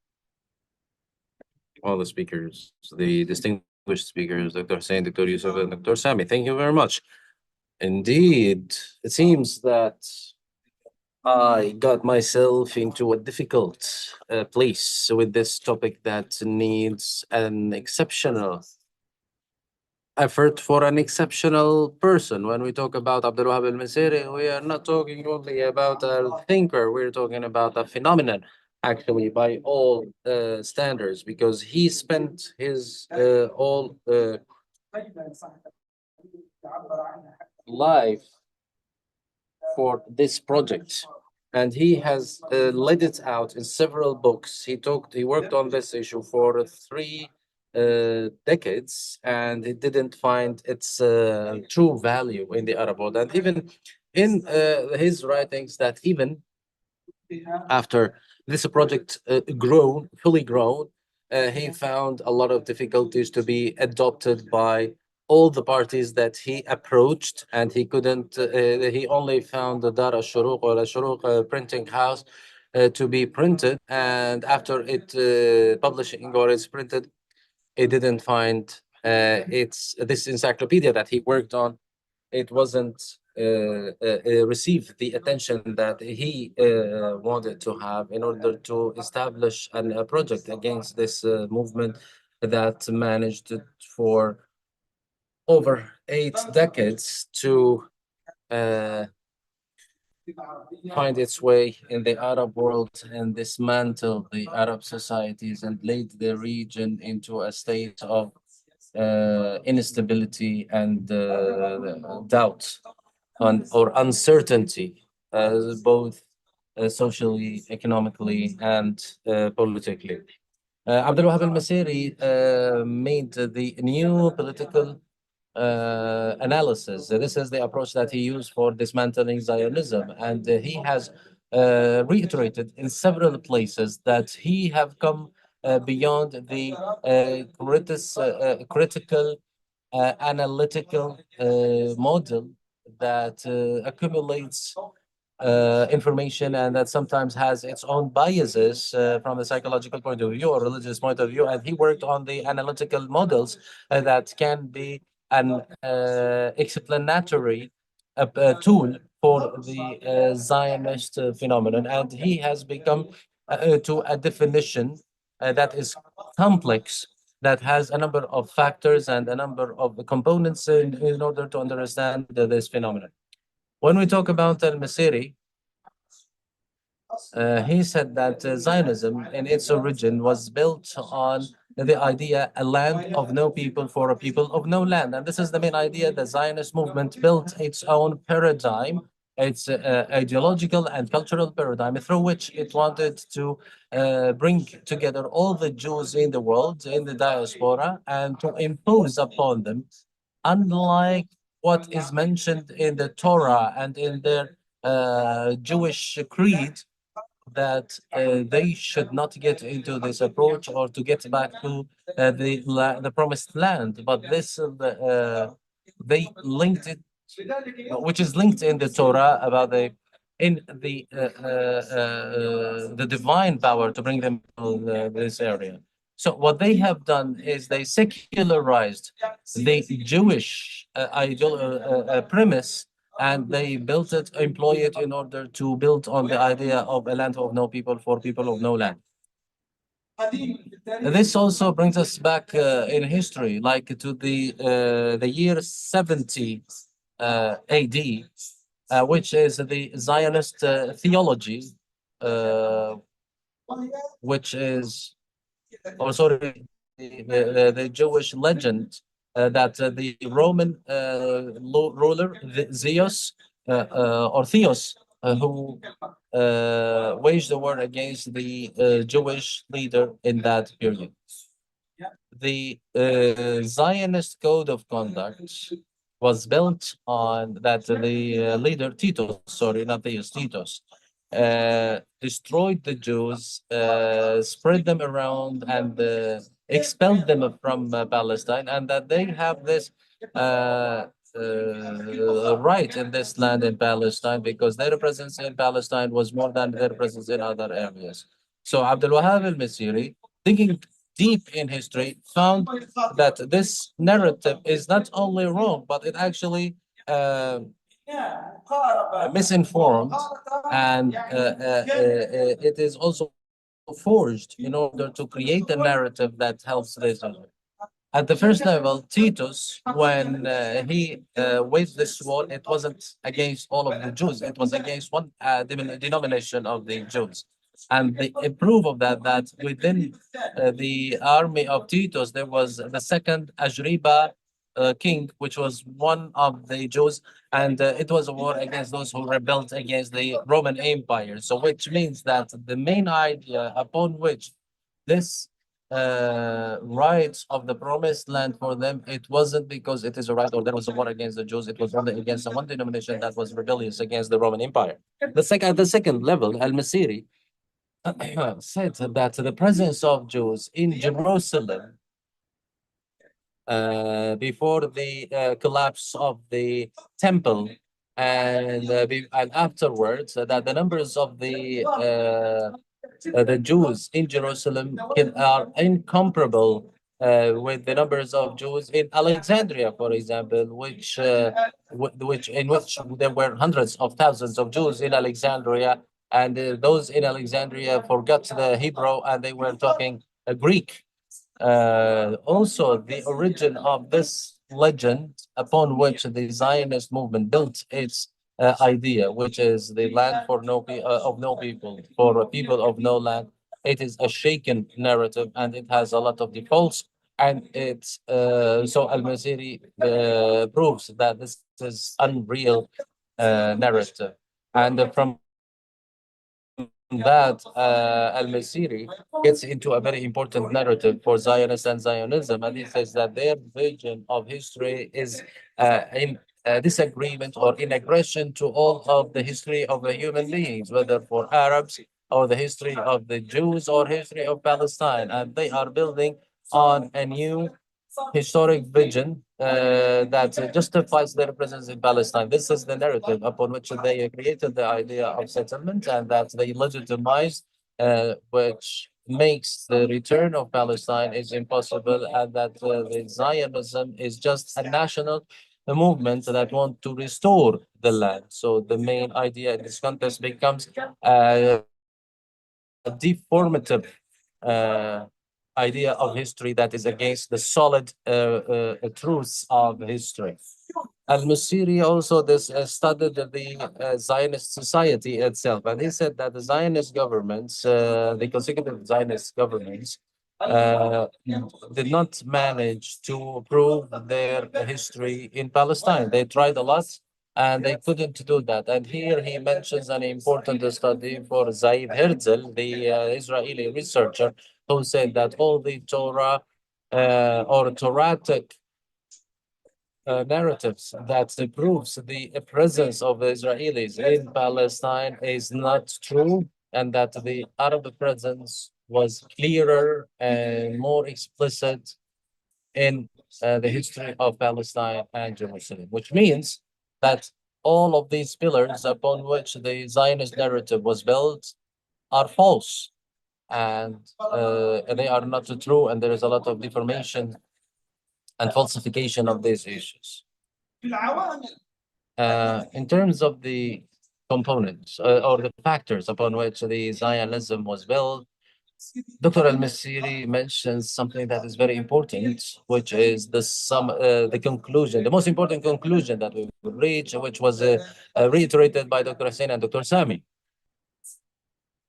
All the speakers, the distinguished speakers, Dr. Hussein, Dr. Youssef, and Dr. Sami. Thank you very much. Indeed, it seems that I got myself into a difficult place with this topic that needs an exceptional effort for an exceptional person. When we talk about Abdelwahab El-Messiri, we are not talking only about a thinker, we're talking about a phenomenon, actually, by all standards, because he spent his whole life for this project, and he has led it out in several books. He worked on this issue for 3 decades, and it didn't find its true value in the Arab world. And even in his writings, that even after this project fully grown, he found a lot of difficulties to be adopted by all the parties that he approached, and he couldn't, he only found the Dar al-Shuruq or al-Shuruq printing house to be printed, and after it publishing or it's printed, it didn't find this encyclopedia that he worked on. It wasn't received the attention that he wanted to have in order to establish a project against this movement that managed for over 8 decades to find its way in the Arab world and dismantle the Arab societies and lead the region into a state of instability and doubt or uncertainty, both socially, economically, and politically. Abdelwahab El-Messiri made the new political analysis. This is the approach that he used for dismantling Zionism, and he has reiterated in several places that he have come beyond the critical analytical model that accumulates information and that sometimes has its own biases from a psychological point of view or religious point of view. And he worked on the analytical models that can be an explanatory tool for the Zionist phenomenon. And he has become to a definition that is complex, that has a number of factors and a number of components in order to understand this phenomenon. When we talk about Al-Masiri, he said that Zionism in its origin was built on the idea a land of no people for a people of no land. And this is the main idea. The Zionist movement built its own paradigm, its ideological and cultural paradigm through which it wanted to bring together all the Jews in the world, in the diaspora, and to impose upon them, unlike what is mentioned in the Torah and in their Jewish creed, that they should not get into this approach or to get back to the promised land, but this they linked it, which is linked in the Torah about the divine power to bring them to this area. So what they have done is they secularized the Jewish premise, and they built it, employ it in order to build on the idea of a land of no people for people of no land. This also brings us back in history, like to the year 70 AD, which is the Zionist theology, which is, or sorry, the Jewish legend that the Roman ruler, Zeus or Theos, who waged the war against the Jewish leader in that period. The Zionist code of conduct was built on that the leader Titus, sorry, not Theos, Titus, destroyed the Jews, spread them around, and expelled them from Palestine, and that they have this right in this land in Palestine because their presence in Palestine was more than their presence in other areas. So Abdelwahab El-Messiri, thinking deep in history, found that this narrative is not only wrong, but it actually misinformed, and it is also forged in order to create a narrative that helps this. At the first level, Titus, when he waged this war, it wasn't against all of the Jews. It was against one denomination of the Jews. And the proof of that within the army of Titus, there was the second Ajriba king, which was one of the Jews, and it was a war against those who rebelled against the Roman Empire. So, which means that the main idea upon which this rights of the promised land for them, it wasn't because it is a right or there was a war against the Jews. It was only against one denomination that was rebellious against the Roman Empire. At the second level, Al-Masiri said that the presence of Jews in Jerusalem before the collapse of the temple and afterwards, that the numbers of the Jews in Jerusalem are incomparable with the numbers of Jews in Alexandria, for example, which there were hundreds of thousands of Jews in Alexandria, and those in Alexandria forgot the Hebrew and they were talking Greek. Also, the origin of this legend upon which the Zionist movement built its idea, which is the land for of no people, for a people of no land. It is a shaken narrative, and it has a lot of defaults. And it's so Al-Masiri proves that this is unreal narrative. And from that Al-Messiri gets into a very important narrative for Zionists and Zionism, and he says that their vision of history is in disagreement or in aggression to all of the history of the human beings, whether for Arabs or the history of the Jews or history of Palestine, and they are building on a new historic vision that justifies their presence in Palestine. This is the narrative upon which they created the idea of settlement and that they legitimized, which makes the return of Palestine is impossible, and that the Zionism is just a national movement that want to restore the land. So the main idea in this context becomes a deformative uh, idea of history that is against the solid truths of history. Al-Messiri also studied the Zionist society itself, and he said that the Zionist governments, the consecutive Zionist governments, did not manage to prove their history in Palestine. They tried a lot, and they couldn't do that. And here he mentions an important study for Ziad Herzl, the Israeli researcher, who said that all the Torah or Torahic narratives that proves the presence of the Israelis in Palestine is not true, and that the Arab presence was clearer and more explicit in the history of Palestine and Jerusalem, which means that all of these pillars upon which the Zionist narrative was built are false, and they are not true, and there is a lot of deformation and falsification of these issues. In terms of the components or the factors upon which the Zionism was built, Dr. Al-Messiri mentions something that is very important, which is the conclusion, the most important conclusion that we will reach, which was reiterated by Dr. Hussein and Dr. Sami.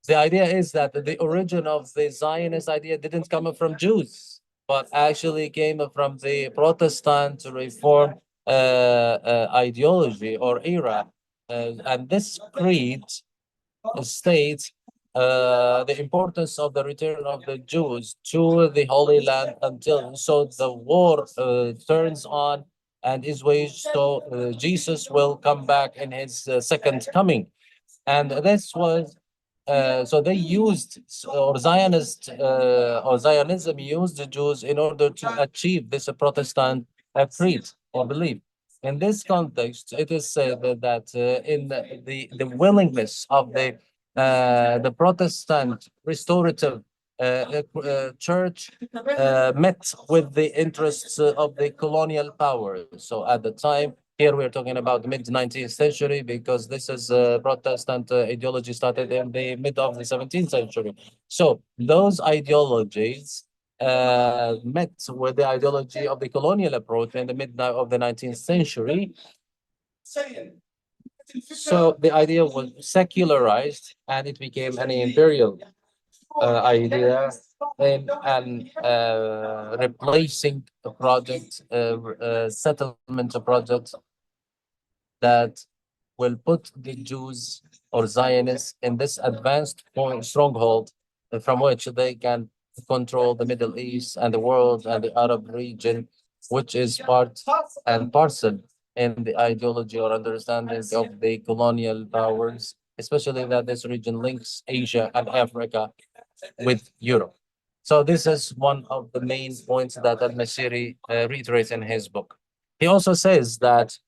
The idea is that the origin of the Zionist idea didn't come from Jews, but actually came from the Protestant Reform ideology or era. And this creed states the importance of the return of the Jews to the Holy Land until so the war turns on and is waged, so Jesus will come back in his second coming. And this was so they used or Zionism used the Jews in order to achieve this Protestant creed or belief. In this context, it is said that in the willingness of the Protestant restorative church met with the interests of the colonial powers. So at the time, here we're talking about the mid-19th century because this is Protestant ideology started in the mid of the 17th century. So those ideologies met with the ideology of the colonial approach in the mid of the 19th century. So the idea was secularized and it became an imperial idea and replacing a project, settlement project that will put the Jews or Zionists in this advanced point stronghold from which they can control the Middle East and the world and the Arab region, which is part and parcel in the ideology or understanding of the colonial powers, especially that this region links Asia and Africa with Europe. So this is one of the main points that Al-Messiri reiterates in his book. He also says that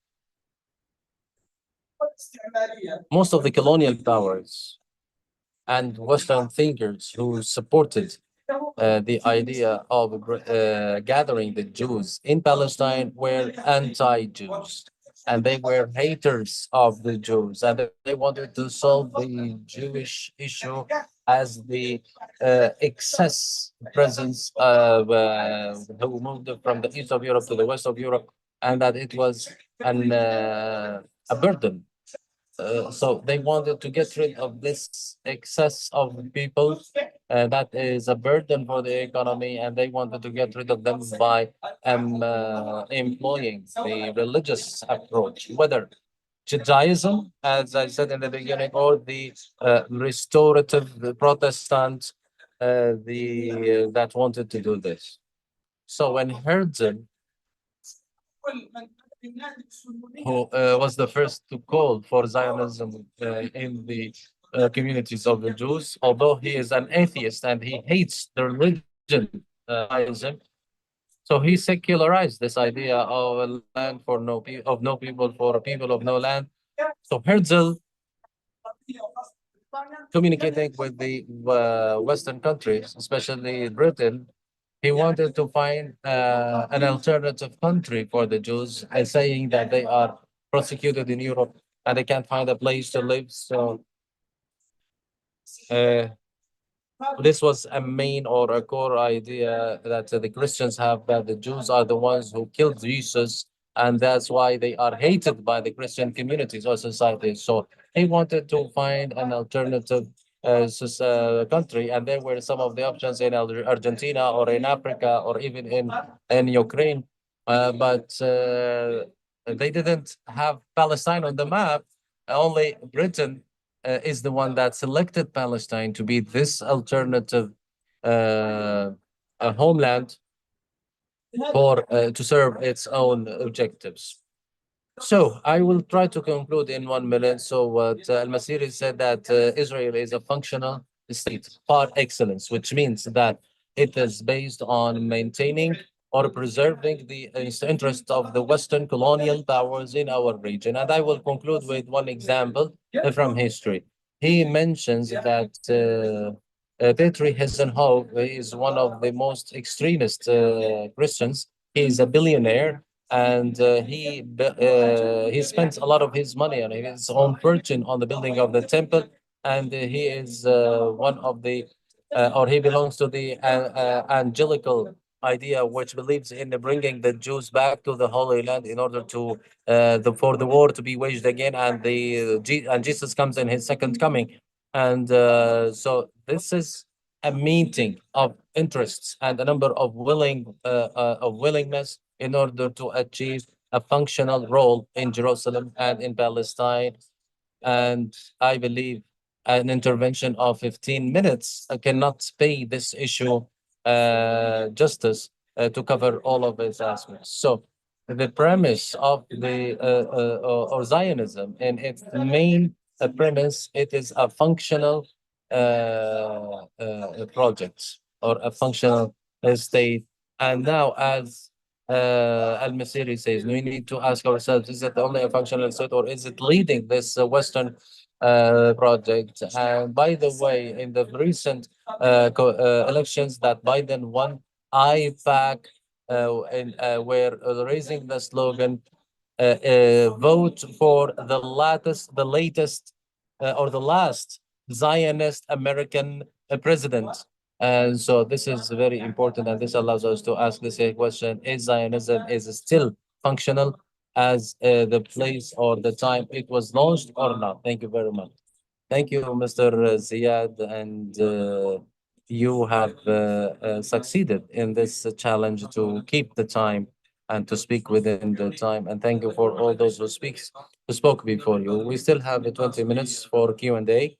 most of the colonial powers and Western thinkers who supported the idea of gathering the Jews in Palestine were anti-Jews, and they were haters of the Jews, and they wanted to solve the Jewish issue as the excess presence of who moved from the east of Europe to the west of Europe, and that it was a burden. So they wanted to get rid of this excess of people that is a burden for the economy, and they wanted to get rid of them by employing the religious approach, whether Judaism, as I said in the beginning, or the restorative the Protestant that wanted to do this. So when Herzl, who was the first to call for Zionism in the communities of the Jews, although he is an atheist and he hates the religion Zionism, so he secularized this idea of a land for no of no people for a people of no land. So Herzl, communicating with the Western countries, especially Britain, he wanted to find an alternative country for the Jews, saying that they are persecuted in Europe and they can't find a place to live. So uh, this was a main or a core idea that the Christians have, that the Jews are the ones who killed Jesus, and that's why they are hated by the Christian communities or societies. So he wanted to find an alternative country, and there were some of the options in Argentina or in Africa or even in Ukraine, but they didn't have Palestine on the map. Only Britain is the one that selected Palestine to be this alternative homeland for to serve its own objectives. So I will try to conclude in 1 minute. So what Al-Messiri said that Israel is a functional state par excellence, which means that it is based on maintaining or preserving the interest of the Western colonial powers in our region. And I will conclude with one example from history. He mentions that Petri Heisenhower is one of the most extremist Christians. He is a billionaire, and he spends a lot of his money and his own fortune on the building of the temple, and he is one of the or he belongs to the angelical idea, which believes in bringing the Jews back to the Holy Land in order to for the war to be waged again, and and Jesus comes in his second coming, and so this is a meeting of interests and a number of willingness in order to achieve a functional role in Jerusalem and in Palestine. And I believe an intervention of 15 minutes cannot pay this issue justice to cover all of its aspects. So the premise of the or Zionism in its main premise, it is a functional project or a functional state. And now, as Al-Masiri says, we need to ask ourselves, is it only a functional state or is it leading this Western project? And by the way, in the recent elections that Biden won, IPAC were raising the slogan, vote for the latest or the last Zionist American president. And so this is very important, and this allows us to ask this question: is Zionism is still functional as the place or the time it was launched or not? Thank you very much. Thank you, Mr. Ziad, and you have succeeded in this challenge to keep the time and to speak within the time. And thank you for all those who spoke before you. We still have 20 minutes for Q&A.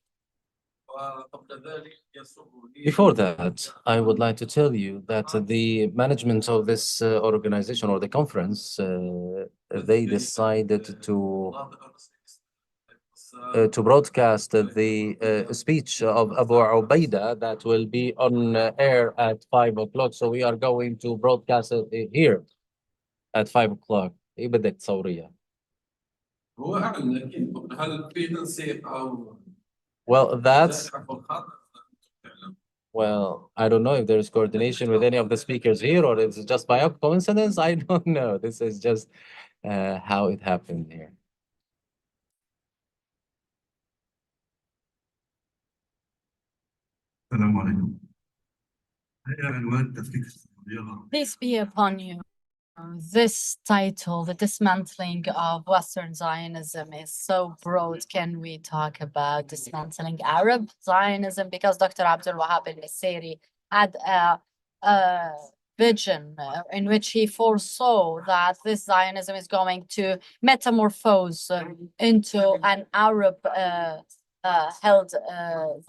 Before that, I would like to tell you that the management of this organization or the conference, they decided to broadcast the speech of Abu Ubaidah that will be on air at 5 o'clock. So we are going to broadcast it here at 5 o'clock. إيه بدك تصوريها؟ هو أعلن أكيد. هل في تنسيق أو Well, that's تعلم؟ well, I don't know if there's coordination with any of the speakers here or it's just by coincidence. I don't know. This is just how it happened here. السلام عليكم. هي عنوان تفكيك الاستراتيجية الغربية. Peace be upon you. This title, The Dismantling of Western Zionism, is so broad. Can we talk about dismantling Arab Zionism? Because Dr. Abdelwahab El-Messiri had a vision in which he foresaw that this Zionism is going to metamorphose into an Arab held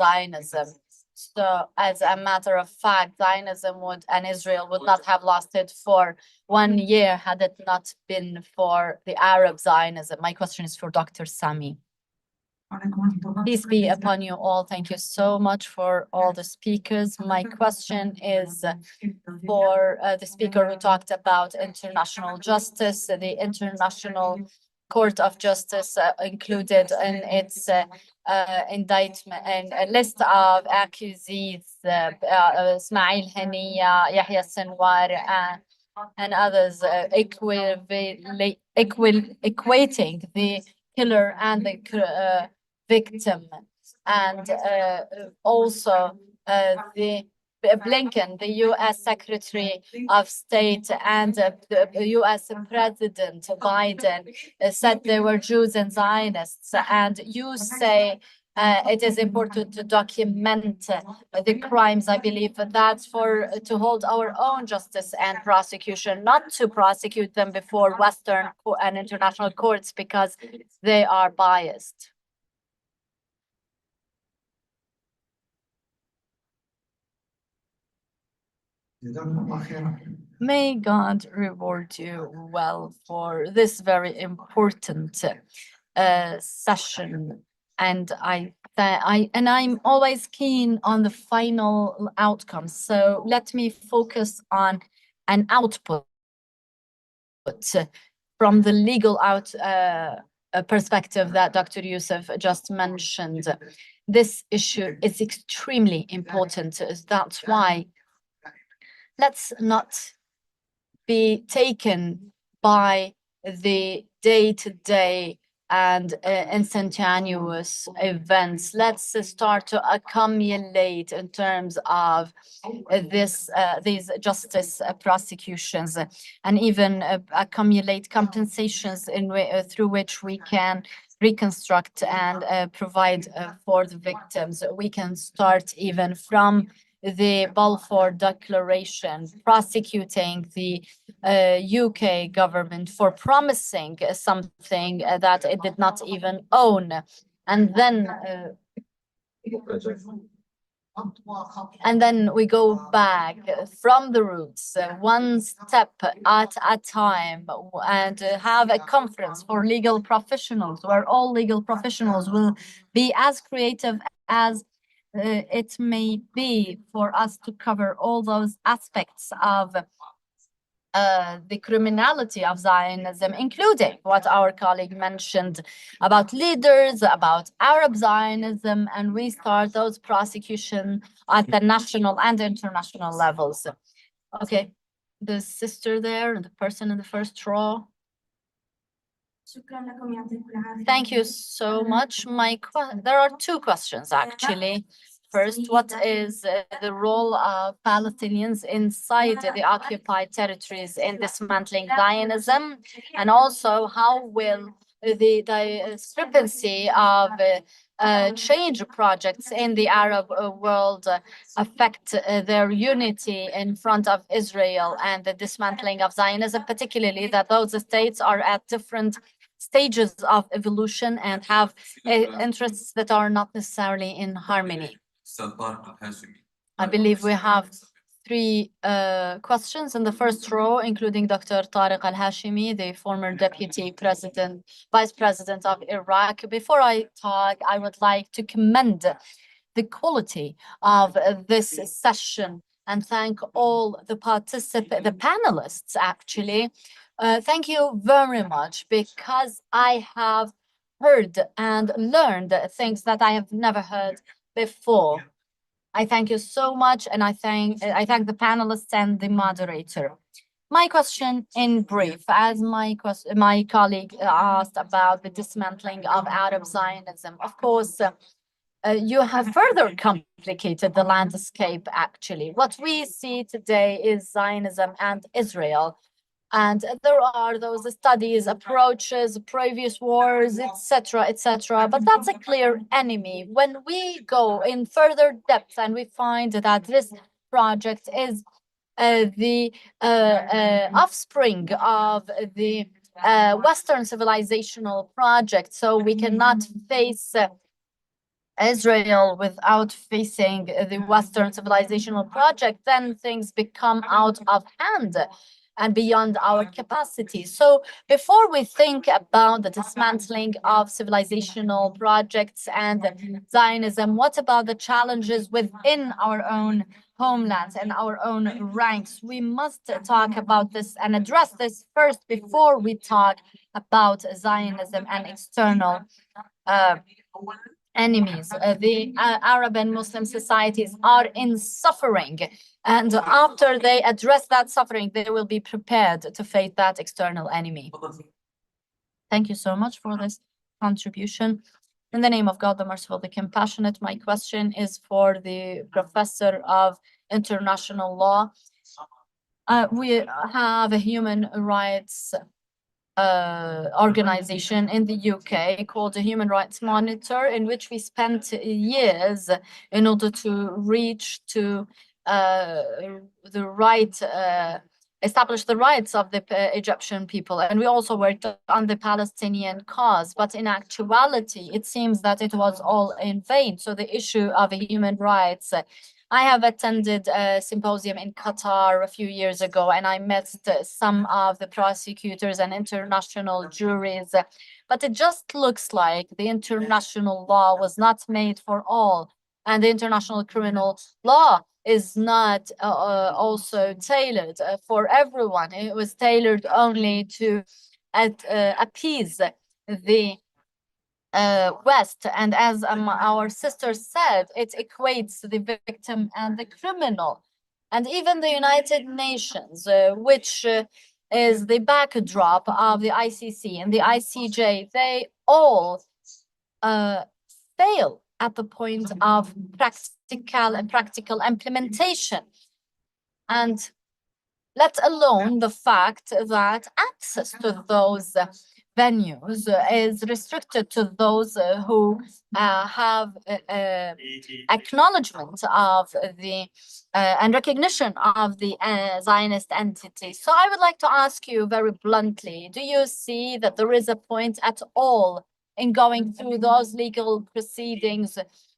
Zionism. So as a matter of fact, Zionism would and Israel would not have lasted for 1 year had it not been for the Arab Zionism. My question is for Dr. Sami. Peace be upon you all. Thank you so much for all the speakers. My question is for the speaker who talked about international justice. The International Court of Justice included in its indictment and a list of accusees, Ismail Haniya, Yahya Sinwar, and others, equating the killer and the victim, and also the Blinken, the U.S. Secretary of State, and the U.S. President Biden said they were Jews and Zionists, and you say it is important to document the crimes. I believe that's to hold our own justice and prosecution, not to prosecute them before Western and international courts because they are biased. May God reward you well for this very important session, and I'm always keen on the final outcome. So let me focus on an output from the legal perspective that Dr. Youssef just mentioned. This issue is extremely important. That's why let's not be taken by the day-to-day and instantaneous events. Let's start to accumulate in terms of these justice prosecutions, and even accumulate compensations through which we can reconstruct and provide for the victims. We can start even from the Balfour Declaration, prosecuting the UK government for promising something that it did not even own. And then we go back from the roots, one step at a time, and have a conference for legal professionals where all legal professionals will be as creative as it may be for us to cover all those aspects of the criminality of Zionism, including what our colleague mentioned about leaders, about Arab Zionism, and we start those prosecutions at the national and international levels. Okay, the sister there, the person in the first row. Thank you so much. There are two questions, actually. First, what is the role of Palestinians inside the occupied territories in dismantling Zionism? And also, how will the discrepancy of change projects in the Arab world affect their unity in front of Israel and the dismantling of Zionism, particularly that those states are at different stages of evolution and have interests that are not necessarily in harmony? I believe we have three questions in the first row, including Dr. Tariq Al-Hashimi, the former deputy president, vice president of Iraq. Before I talk, I would like to commend the quality of this session and thank all the panelists, actually. Thank you very much, because I have heard and learned things that I have never heard before. I thank you so much, and I thank the panelists and the moderator. My question in brief, as my colleague asked about the dismantling of Arab Zionism, of course, you have further complicated the landscape, actually. What we see today is Zionism and Israel. And there are those studies, approaches, previous wars, etc., etc. But that's a clear enemy. When we go in further depth and we find that this project is the offspring of the Western civilizational project. So we cannot face Israel without facing the Western civilizational project, then things become out of hand and beyond our capacity. So before we think about the dismantling of civilizational projects and Zionism, what about the challenges within our own homelands and our own ranks? We must talk about this and address this first before we talk about Zionism and external enemies. The Arab and Muslim societies are in suffering, and after they address that suffering, they will be prepared to face that external enemy. Thank you so much for this contribution. In the name of God, the merciful, the compassionate, my question is for the professor of international law. We have a human rights organization in the UK called the Human Rights Monitor, in which we spent years in order to reach to the right, establish the rights of the Egyptian people. And we also worked on the Palestinian cause. But in actuality, it seems that it was all in vain. So the issue of human rights, I have attended a symposium in Qatar a few years ago, and I met some of the prosecutors and international juries. But it just looks like the international law was not made for all, and the international criminal law is not also tailored for everyone. It was tailored only to appease the West, and as our sister said, it equates the victim and the criminal. And even the United Nations, which is the backdrop of the ICC and the ICJ, they all fail at the point of practical implementation. And let alone the fact that access to those venues is restricted to those who have acknowledgement of the and recognition of the Zionist entity. So I would like to ask you very bluntly, do you see that there is a point at all in going through those legal proceedings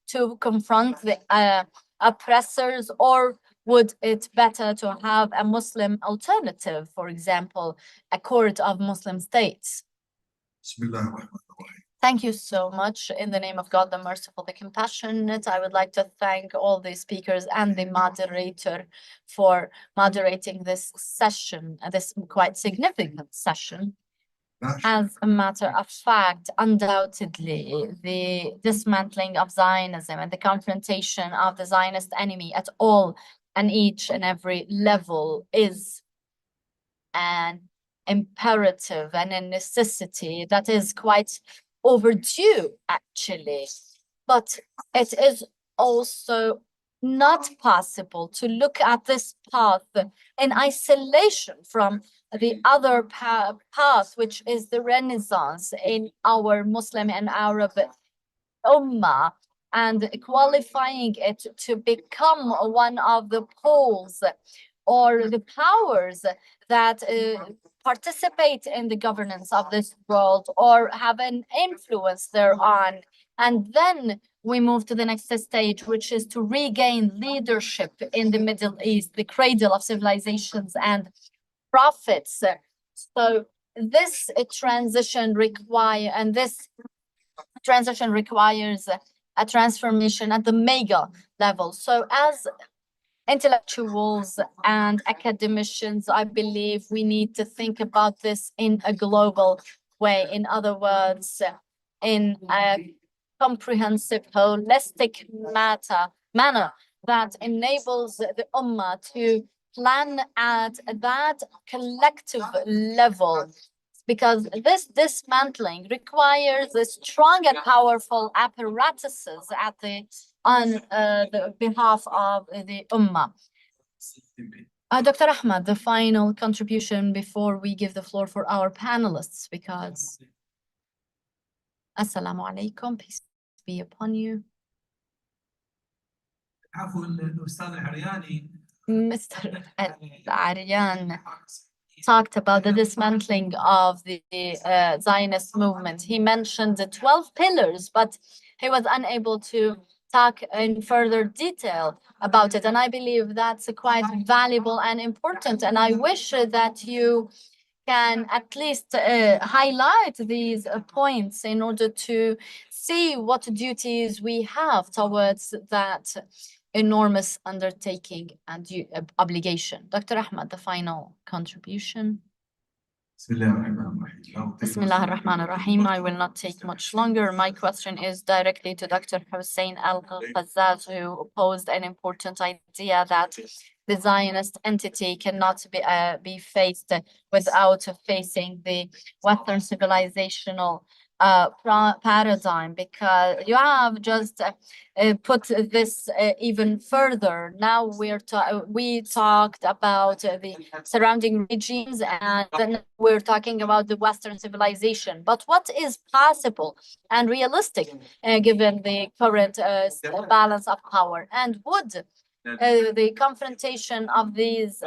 to confront the oppressors, or would it better to have a Muslim alternative, for example, a court of Muslim states? Thank you so much. In the name of God, the merciful, the compassionate, I would like to thank all the speakers and the moderator for moderating this session, this quite significant session. As a matter of fact, undoubtedly, the dismantling of Zionism and the confrontation of the Zionist enemy at all and each and every level is an imperative and a necessity that is quite overdue, actually. But it is also not possible to look at this path in isolation from the other path, which is the Renaissance in our Muslim and Arab Ummah, and qualifying it to become one of the poles or the powers that participate in the governance of this world or have an influence thereon. And then we move to the next stage, which is to regain leadership in the Middle East, the cradle of civilizations and prophets. So this transition requires a transformation at the mega level. So as intellectuals and academicians, I believe we need to think about this in a global way. In other words, in a comprehensive, holistic manner that enables the Ummah to plan at that collective level, because this dismantling requires the strong and powerful apparatuses on the behalf of the Ummah. Dr. Ahmad, the final contribution before we give the floor for our panelists, because Assalamu alaikum, peace be upon you. Mr. Al-Arian talked about the dismantling of the Zionist movement. He mentioned the 12 pillars, but he was unable to talk in further detail about it. And I believe that's quite valuable and important. And I wish that you can at least highlight these points in order to see what duties we have towards that enormous undertaking and obligation. Dr. Ahmed, the final contribution. Bismillah ar-Rahman ar-Rahim. I will not take much longer. My question is directly to Dr. Hussein Al-Qazzaz, who posed an important idea that the Zionist entity cannot be faced without facing the Western civilizational paradigm, because you have just put this even further. Now we talked about the surrounding regimes, and then we're talking about the Western civilization. But what is possible and realistic given the current balance of power? And would the confrontation of this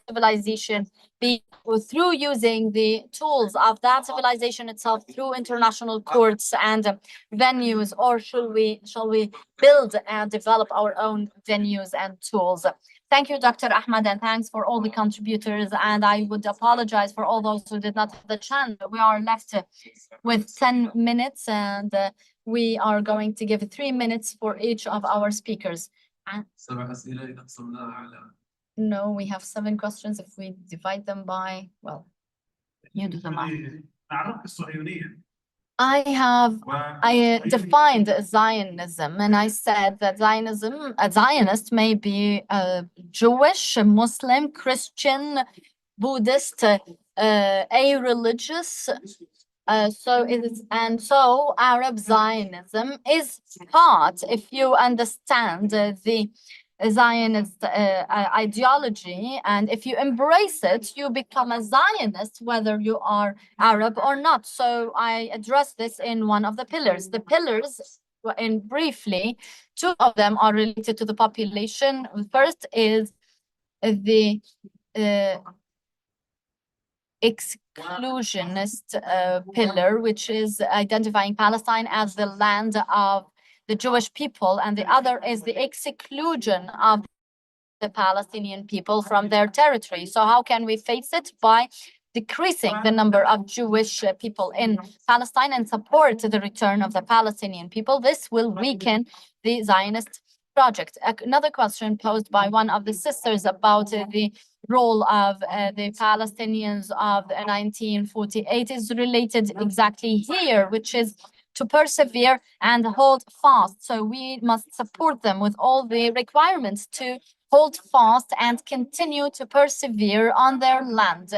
civilization be through using the tools of that civilization itself through international courts and venues, or shall we build and develop our own venues and tools? Thank you, Dr. Ahmed, and thanks for all the contributors. And I would apologize for all those who did not have the chance. We are left with 10 minutes, and we are going to give 3 minutes for each of our speakers. No, we have 7 questions. If we divide them by, well, you do the math. I defined Zionism, and I said that a Zionist may be Jewish, Muslim, Christian, Buddhist, a-religious. So Arab Zionism is part, if you understand the Zionist ideology, and if you embrace it, you become a Zionist, whether you are Arab or not. So I address this in one of the pillars. The pillars, in briefly, 2 of them are related to the population. First is the exclusionist pillar, which is identifying Palestine as the land of the Jewish people, and the other is the exclusion of the Palestinian people from their territory. So how can we face it? By decreasing the number of Jewish people in Palestine and support the return of the Palestinian people. This will weaken the Zionist project. Another question posed by one of the sisters about the role of the Palestinians of 1948 is related exactly here, which is to persevere and hold fast. So we must support them with all the requirements to hold fast and continue to persevere on their land.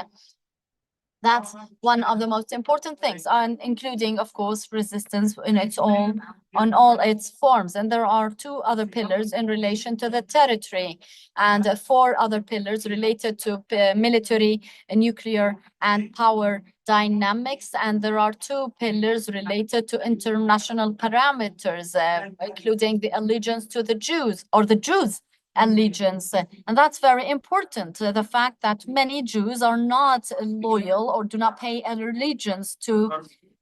That's one of the most important things, and including, of course, resistance on all its forms. And there are 2 other pillars in relation to the territory, and 4 other pillars related to military, nuclear, and power dynamics. And there are 2 pillars related to international parameters, including the allegiance to the Jews, or the Jews' allegiance. And that's very important, the fact that many Jews are not loyal or do not pay allegiance to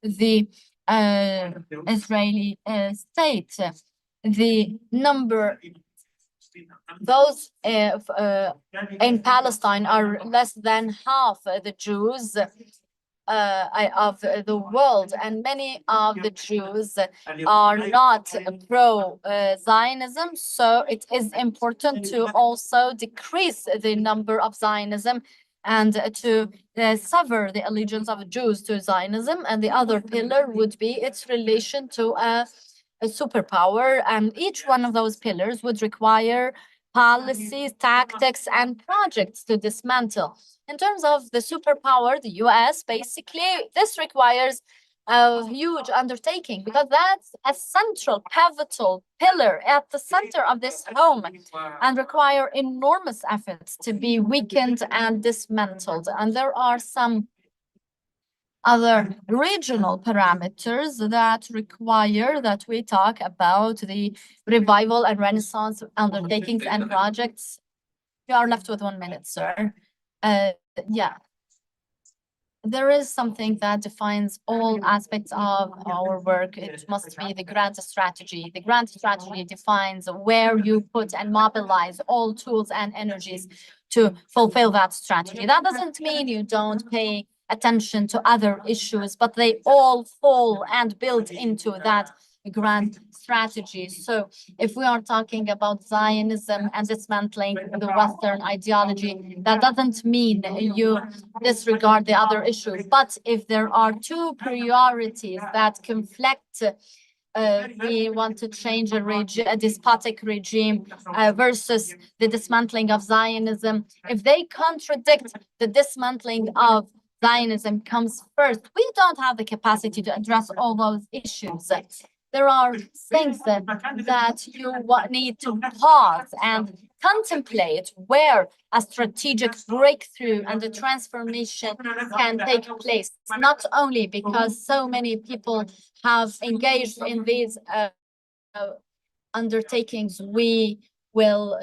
the Israeli state. The number, those in Palestine are less than half the Jews of the world, and many of the Jews are not pro-Zionism. So it is important to also decrease the number of Zionism and to sever the allegiance of Jews to Zionism. And the other pillar would be its relation to a superpower, and each one of those pillars would require policies, tactics, and projects to dismantle. In terms of the superpower, the US, basically, this requires a huge undertaking, because that's a central, pivotal pillar at the center of this home, and require enormous efforts to be weakened and dismantled. And there are some other regional parameters that require that we talk about the revival and renaissance undertakings and projects You are left with 1 minute, sir. Yeah. There is something that defines all aspects of our work. It must be the grand strategy. The grand strategy defines where you put and mobilize all tools and energies to fulfill that strategy. That doesn't mean you don't pay attention to other issues, but they all fall and build into that grand strategy. So if we are talking about Zionism and dismantling the Western ideology, that doesn't mean you disregard the other issues. But if there are two priorities that conflict, we want to change a despotic regime versus the dismantling of Zionism. If they contradict, the dismantling of Zionism comes first. We don't have the capacity to address all those issues. There are things that you need to pause and contemplate where a strategic breakthrough and a transformation can take place, not only because so many people have engaged in these undertakings, we will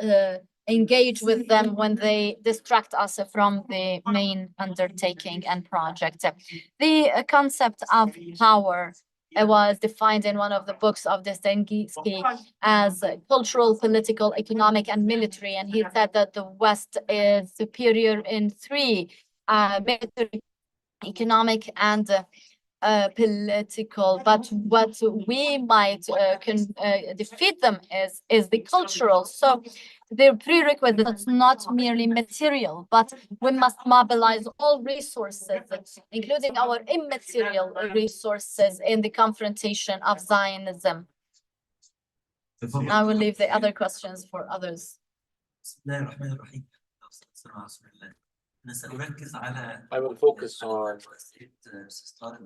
engage with them when they distract us from the main undertaking and project. The concept of power was defined in one of the books of Dostoevsky as cultural, political, economic, and military. And he said that the West is superior in three: military, economic, and political. But what we might defeat them is the cultural. So the prerequisite is not merely material, but we must mobilize all resources, including our immaterial resources, in the confrontation of Zionism. I will leave the other questions for others. I will focus on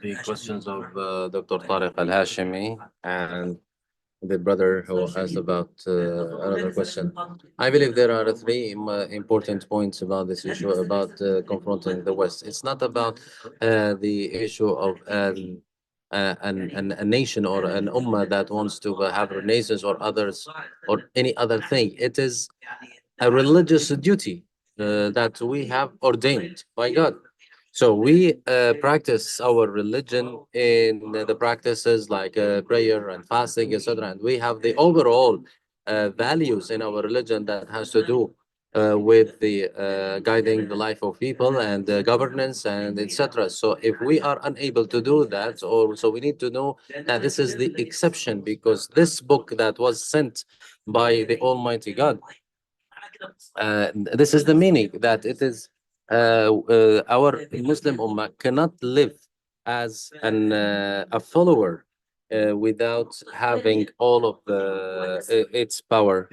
the questions of Dr. Tariq Al-Hashimi and the brother who asked about another question. I believe there are three important points about this issue, about confronting the West. It's not about the issue of a nation or an ummah that wants to have renaissance or others or any other thing. It is a religious duty that we have ordained by God. So we practice our religion in the practices like prayer and fasting, etc. And we have the overall values in our religion that has to do with the guiding the life of people and governance and etc. So if we are unable to do that, or so we need to know that this is the exception, because this book that was sent by the Almighty God, this is the meaning that it is our Muslim Ummah cannot live as a follower without having all of its power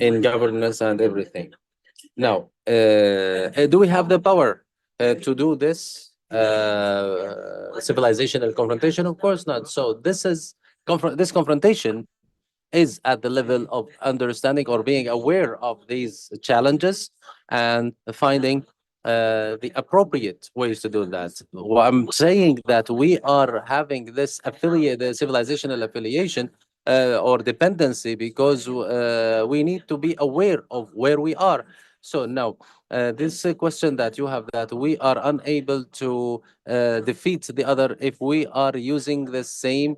in governance and everything. Now, do we have the power to do this civilizational confrontation? Of course not. So this confrontation is at the level of understanding or being aware of these challenges and finding the appropriate ways to do that. Well, I'm saying that we are having this civilizational affiliation or dependency because we need to be aware of where we are. So now, this question that you have, that we are unable to defeat the other if we are using the same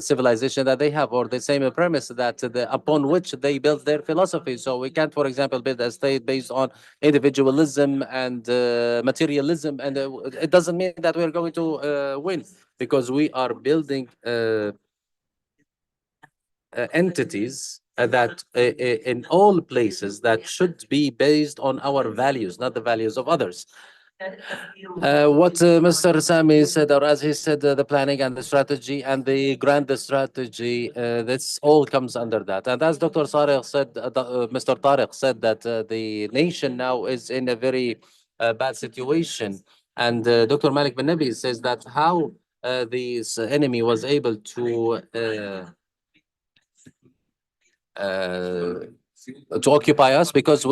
civilization that they have, or the same premise that upon which they build their philosophy. So we can't, for example, build a state based on individualism and materialism, and it doesn't mean that we're going to win, because we are building entities that in all places that should be based on our values, not the values of others. What Mr. Sami said, or as he said, the planning and the strategy and the grand strategy, this all comes under that. And as Dr. Tariq said, Mr. Tariq said that the nation now is in a very bad situation. And Dr. Malik bin Nabi says that how this enemy was able to occupy us, because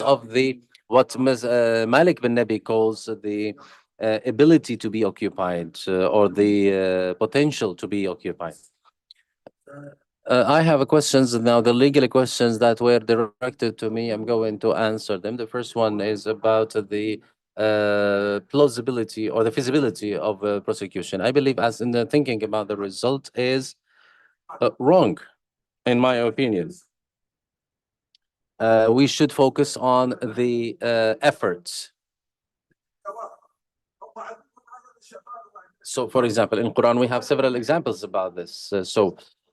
of the what Malik bin Nabi calls the ability to be occupied, or the potential to be occupied. I have questions now, the legal questions that were directed to me. I'm going to answer them. The first one is about the plausibility or the feasibility of prosecution. I believe, as in the thinking about the result, is wrong, in my opinion. We should focus on the efforts. So, for example, in Quran, we have several examples about this.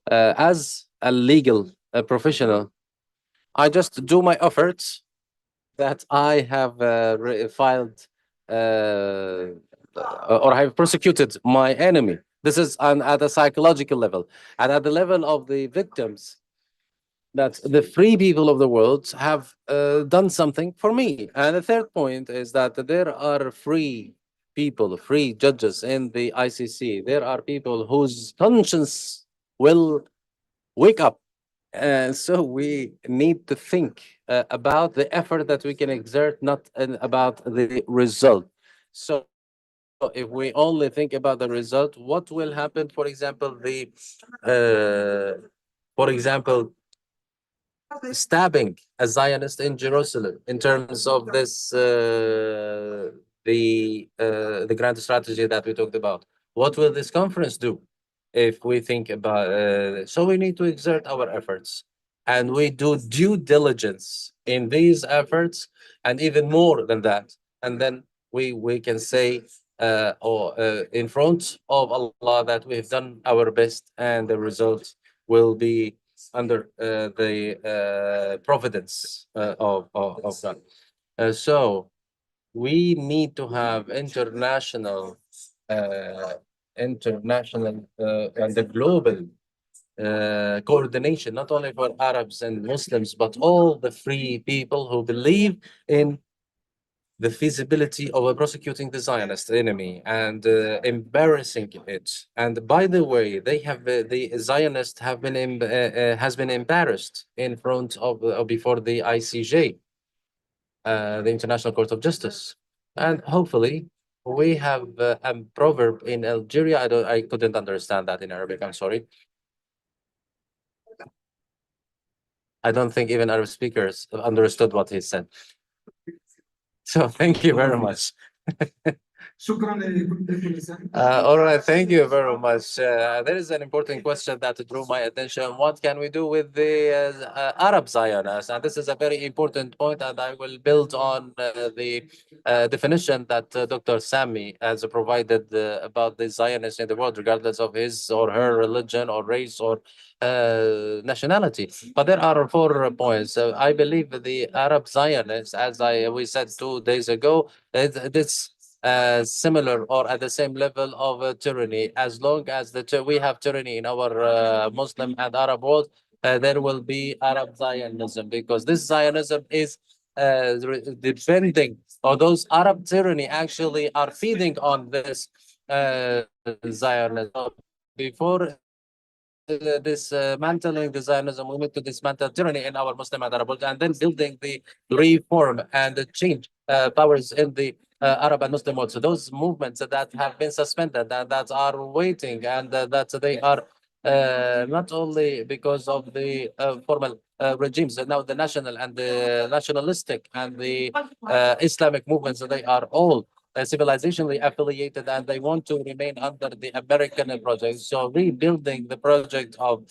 As a legal professional, I just do my efforts that I have filed or I have prosecuted my enemy. This is at a psychological level. And at the level of the victims, that the free people of the world have done something for me. And the third point is that there are free people, free judges in the ICC. There are people whose conscience will wake up. And so we need to think about the effort that we can exert, not about the result. So if we only think about the result, what will happen? For example, stabbing a Zionist in Jerusalem in terms of this the grand strategy that we talked about. What will this conference do if we think about so we need to exert our efforts and we do due diligence in these efforts and even more than that, and then we can say in front of Allah that we've done our best and the result will be under the providence of God. So we need to have international and the global coordination, not only for Arabs and Muslims, but all the free people who believe in the feasibility of prosecuting the Zionist enemy and embarrassing it. And by the way, they have the Zionists have been has been embarrassed in front of before the ICJ, the International Court of Justice, and hopefully we have a proverb in Algeria. I couldn't understand that in Arabic. I'm sorry. I don't think even Arab speakers understood what he said. So thank you very much. All right, thank you very much. There is an important question that drew my attention. What can we do with the Arab Zionists? And this is a very important point, and I will build on the definition that Dr. Sami has provided about the Zionists in the world, regardless of his or her religion or race or nationality. But there are 4 points. I believe the Arab Zionists, as we said 2 days ago, it's similar or at the same level of tyranny. As long as we have tyranny in our Muslim and Arab world, there will be Arab Zionism, because this Zionism is defending, or those Arab tyranny actually are feeding on this Zionism. Before dismantling the Zionism, we need to dismantle tyranny in our Muslim and Arab world, and then building the reform and the change powers in the Arab and Muslim world. So those movements that have been suspended and that are waiting, and that they are not only because of the formal regimes, now the national and the nationalistic and the Islamic movements, they are all civilizationally affiliated, and they want to remain under the American project. So rebuilding the project of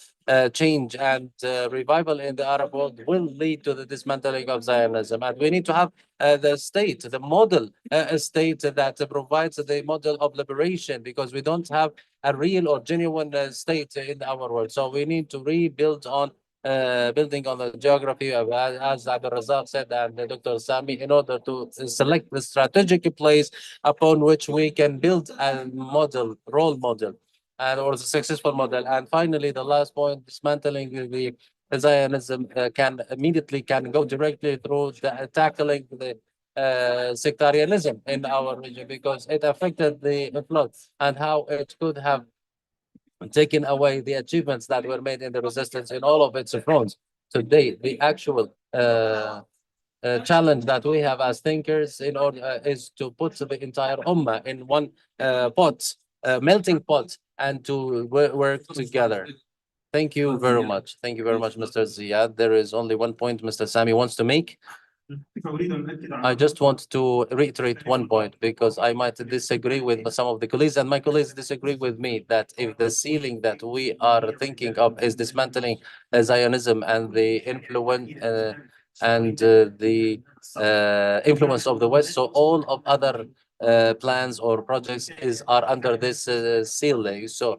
change and revival in the Arab world will lead to the dismantling of Zionism. And we need to have the state, the model state that provides the model of liberation, because we don't have a real or genuine state in our world. So we need to rebuild on building on the geography of, as Abdelrazak said and Dr. Sami, in order to select the strategic place upon which we can build a model, role model, and or the successful model. And finally, the last point, dismantling the Zionism can go directly through tackling the sectarianism in our region, because it affected the flood and how it could have taken away the achievements that were made in the resistance in all of its fronts. Today, the actual challenge that we have as thinkers in order is to put the entire ummah in one pot, melting pot, and to work together. Thank you very much. Thank you very much, Mr. Ziad. There is only one point Mr. Sami wants to make. I just want to reiterate one point because I might disagree with some of the colleagues, and my colleagues disagree with me that if the ceiling that we are thinking of is dismantling Zionism and the influence of the West, so all of other plans or projects are under this ceiling. So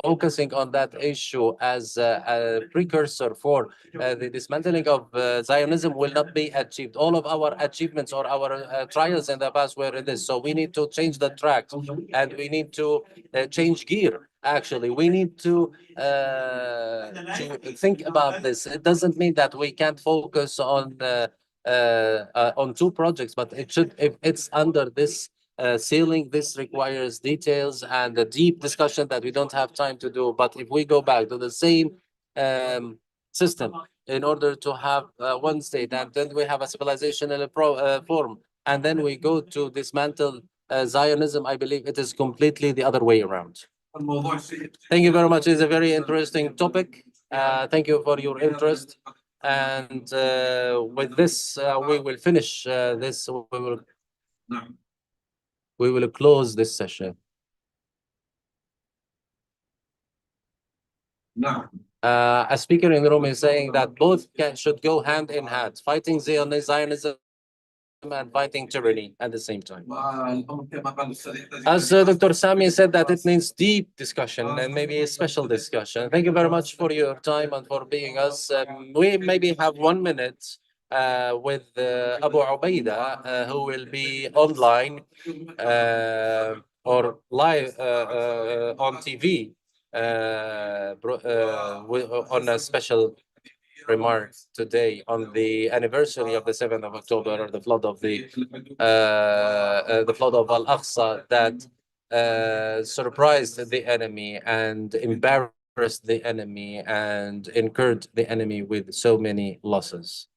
focusing on that issue as a precursor for the dismantling of Zionism will not be achieved. All of our achievements or our trials in the past were in this. So we need to change the track and we need to change gear. Actually, we need to think about this. It doesn't mean that we can't focus on two projects, but it should, if it's under this ceiling, this requires details and a deep discussion that we don't have time to do. But if we go back to the same system in order to have one state, and then we have a civilization in a form, and then we go to dismantle Zionism, I believe it is completely the other way around. Thank you very much. It's a very interesting topic. Thank you for your interest. And with this, we will finish this. We will close this session. A speaker in the room is saying that both should go hand in hand, fighting Zionism and fighting tyranny at the same time. As Dr. Sami said, that it needs deep discussion and maybe a special discussion. Thank you very much for your time and for being us. We maybe have 1 minute with Abu Ubaida, who will be online or live on TV on a special remark today on the anniversary of the 7th of October, or the flood of Al-Aqsa that surprised the enemy and embarrassed the enemy and incurred the enemy with so many losses.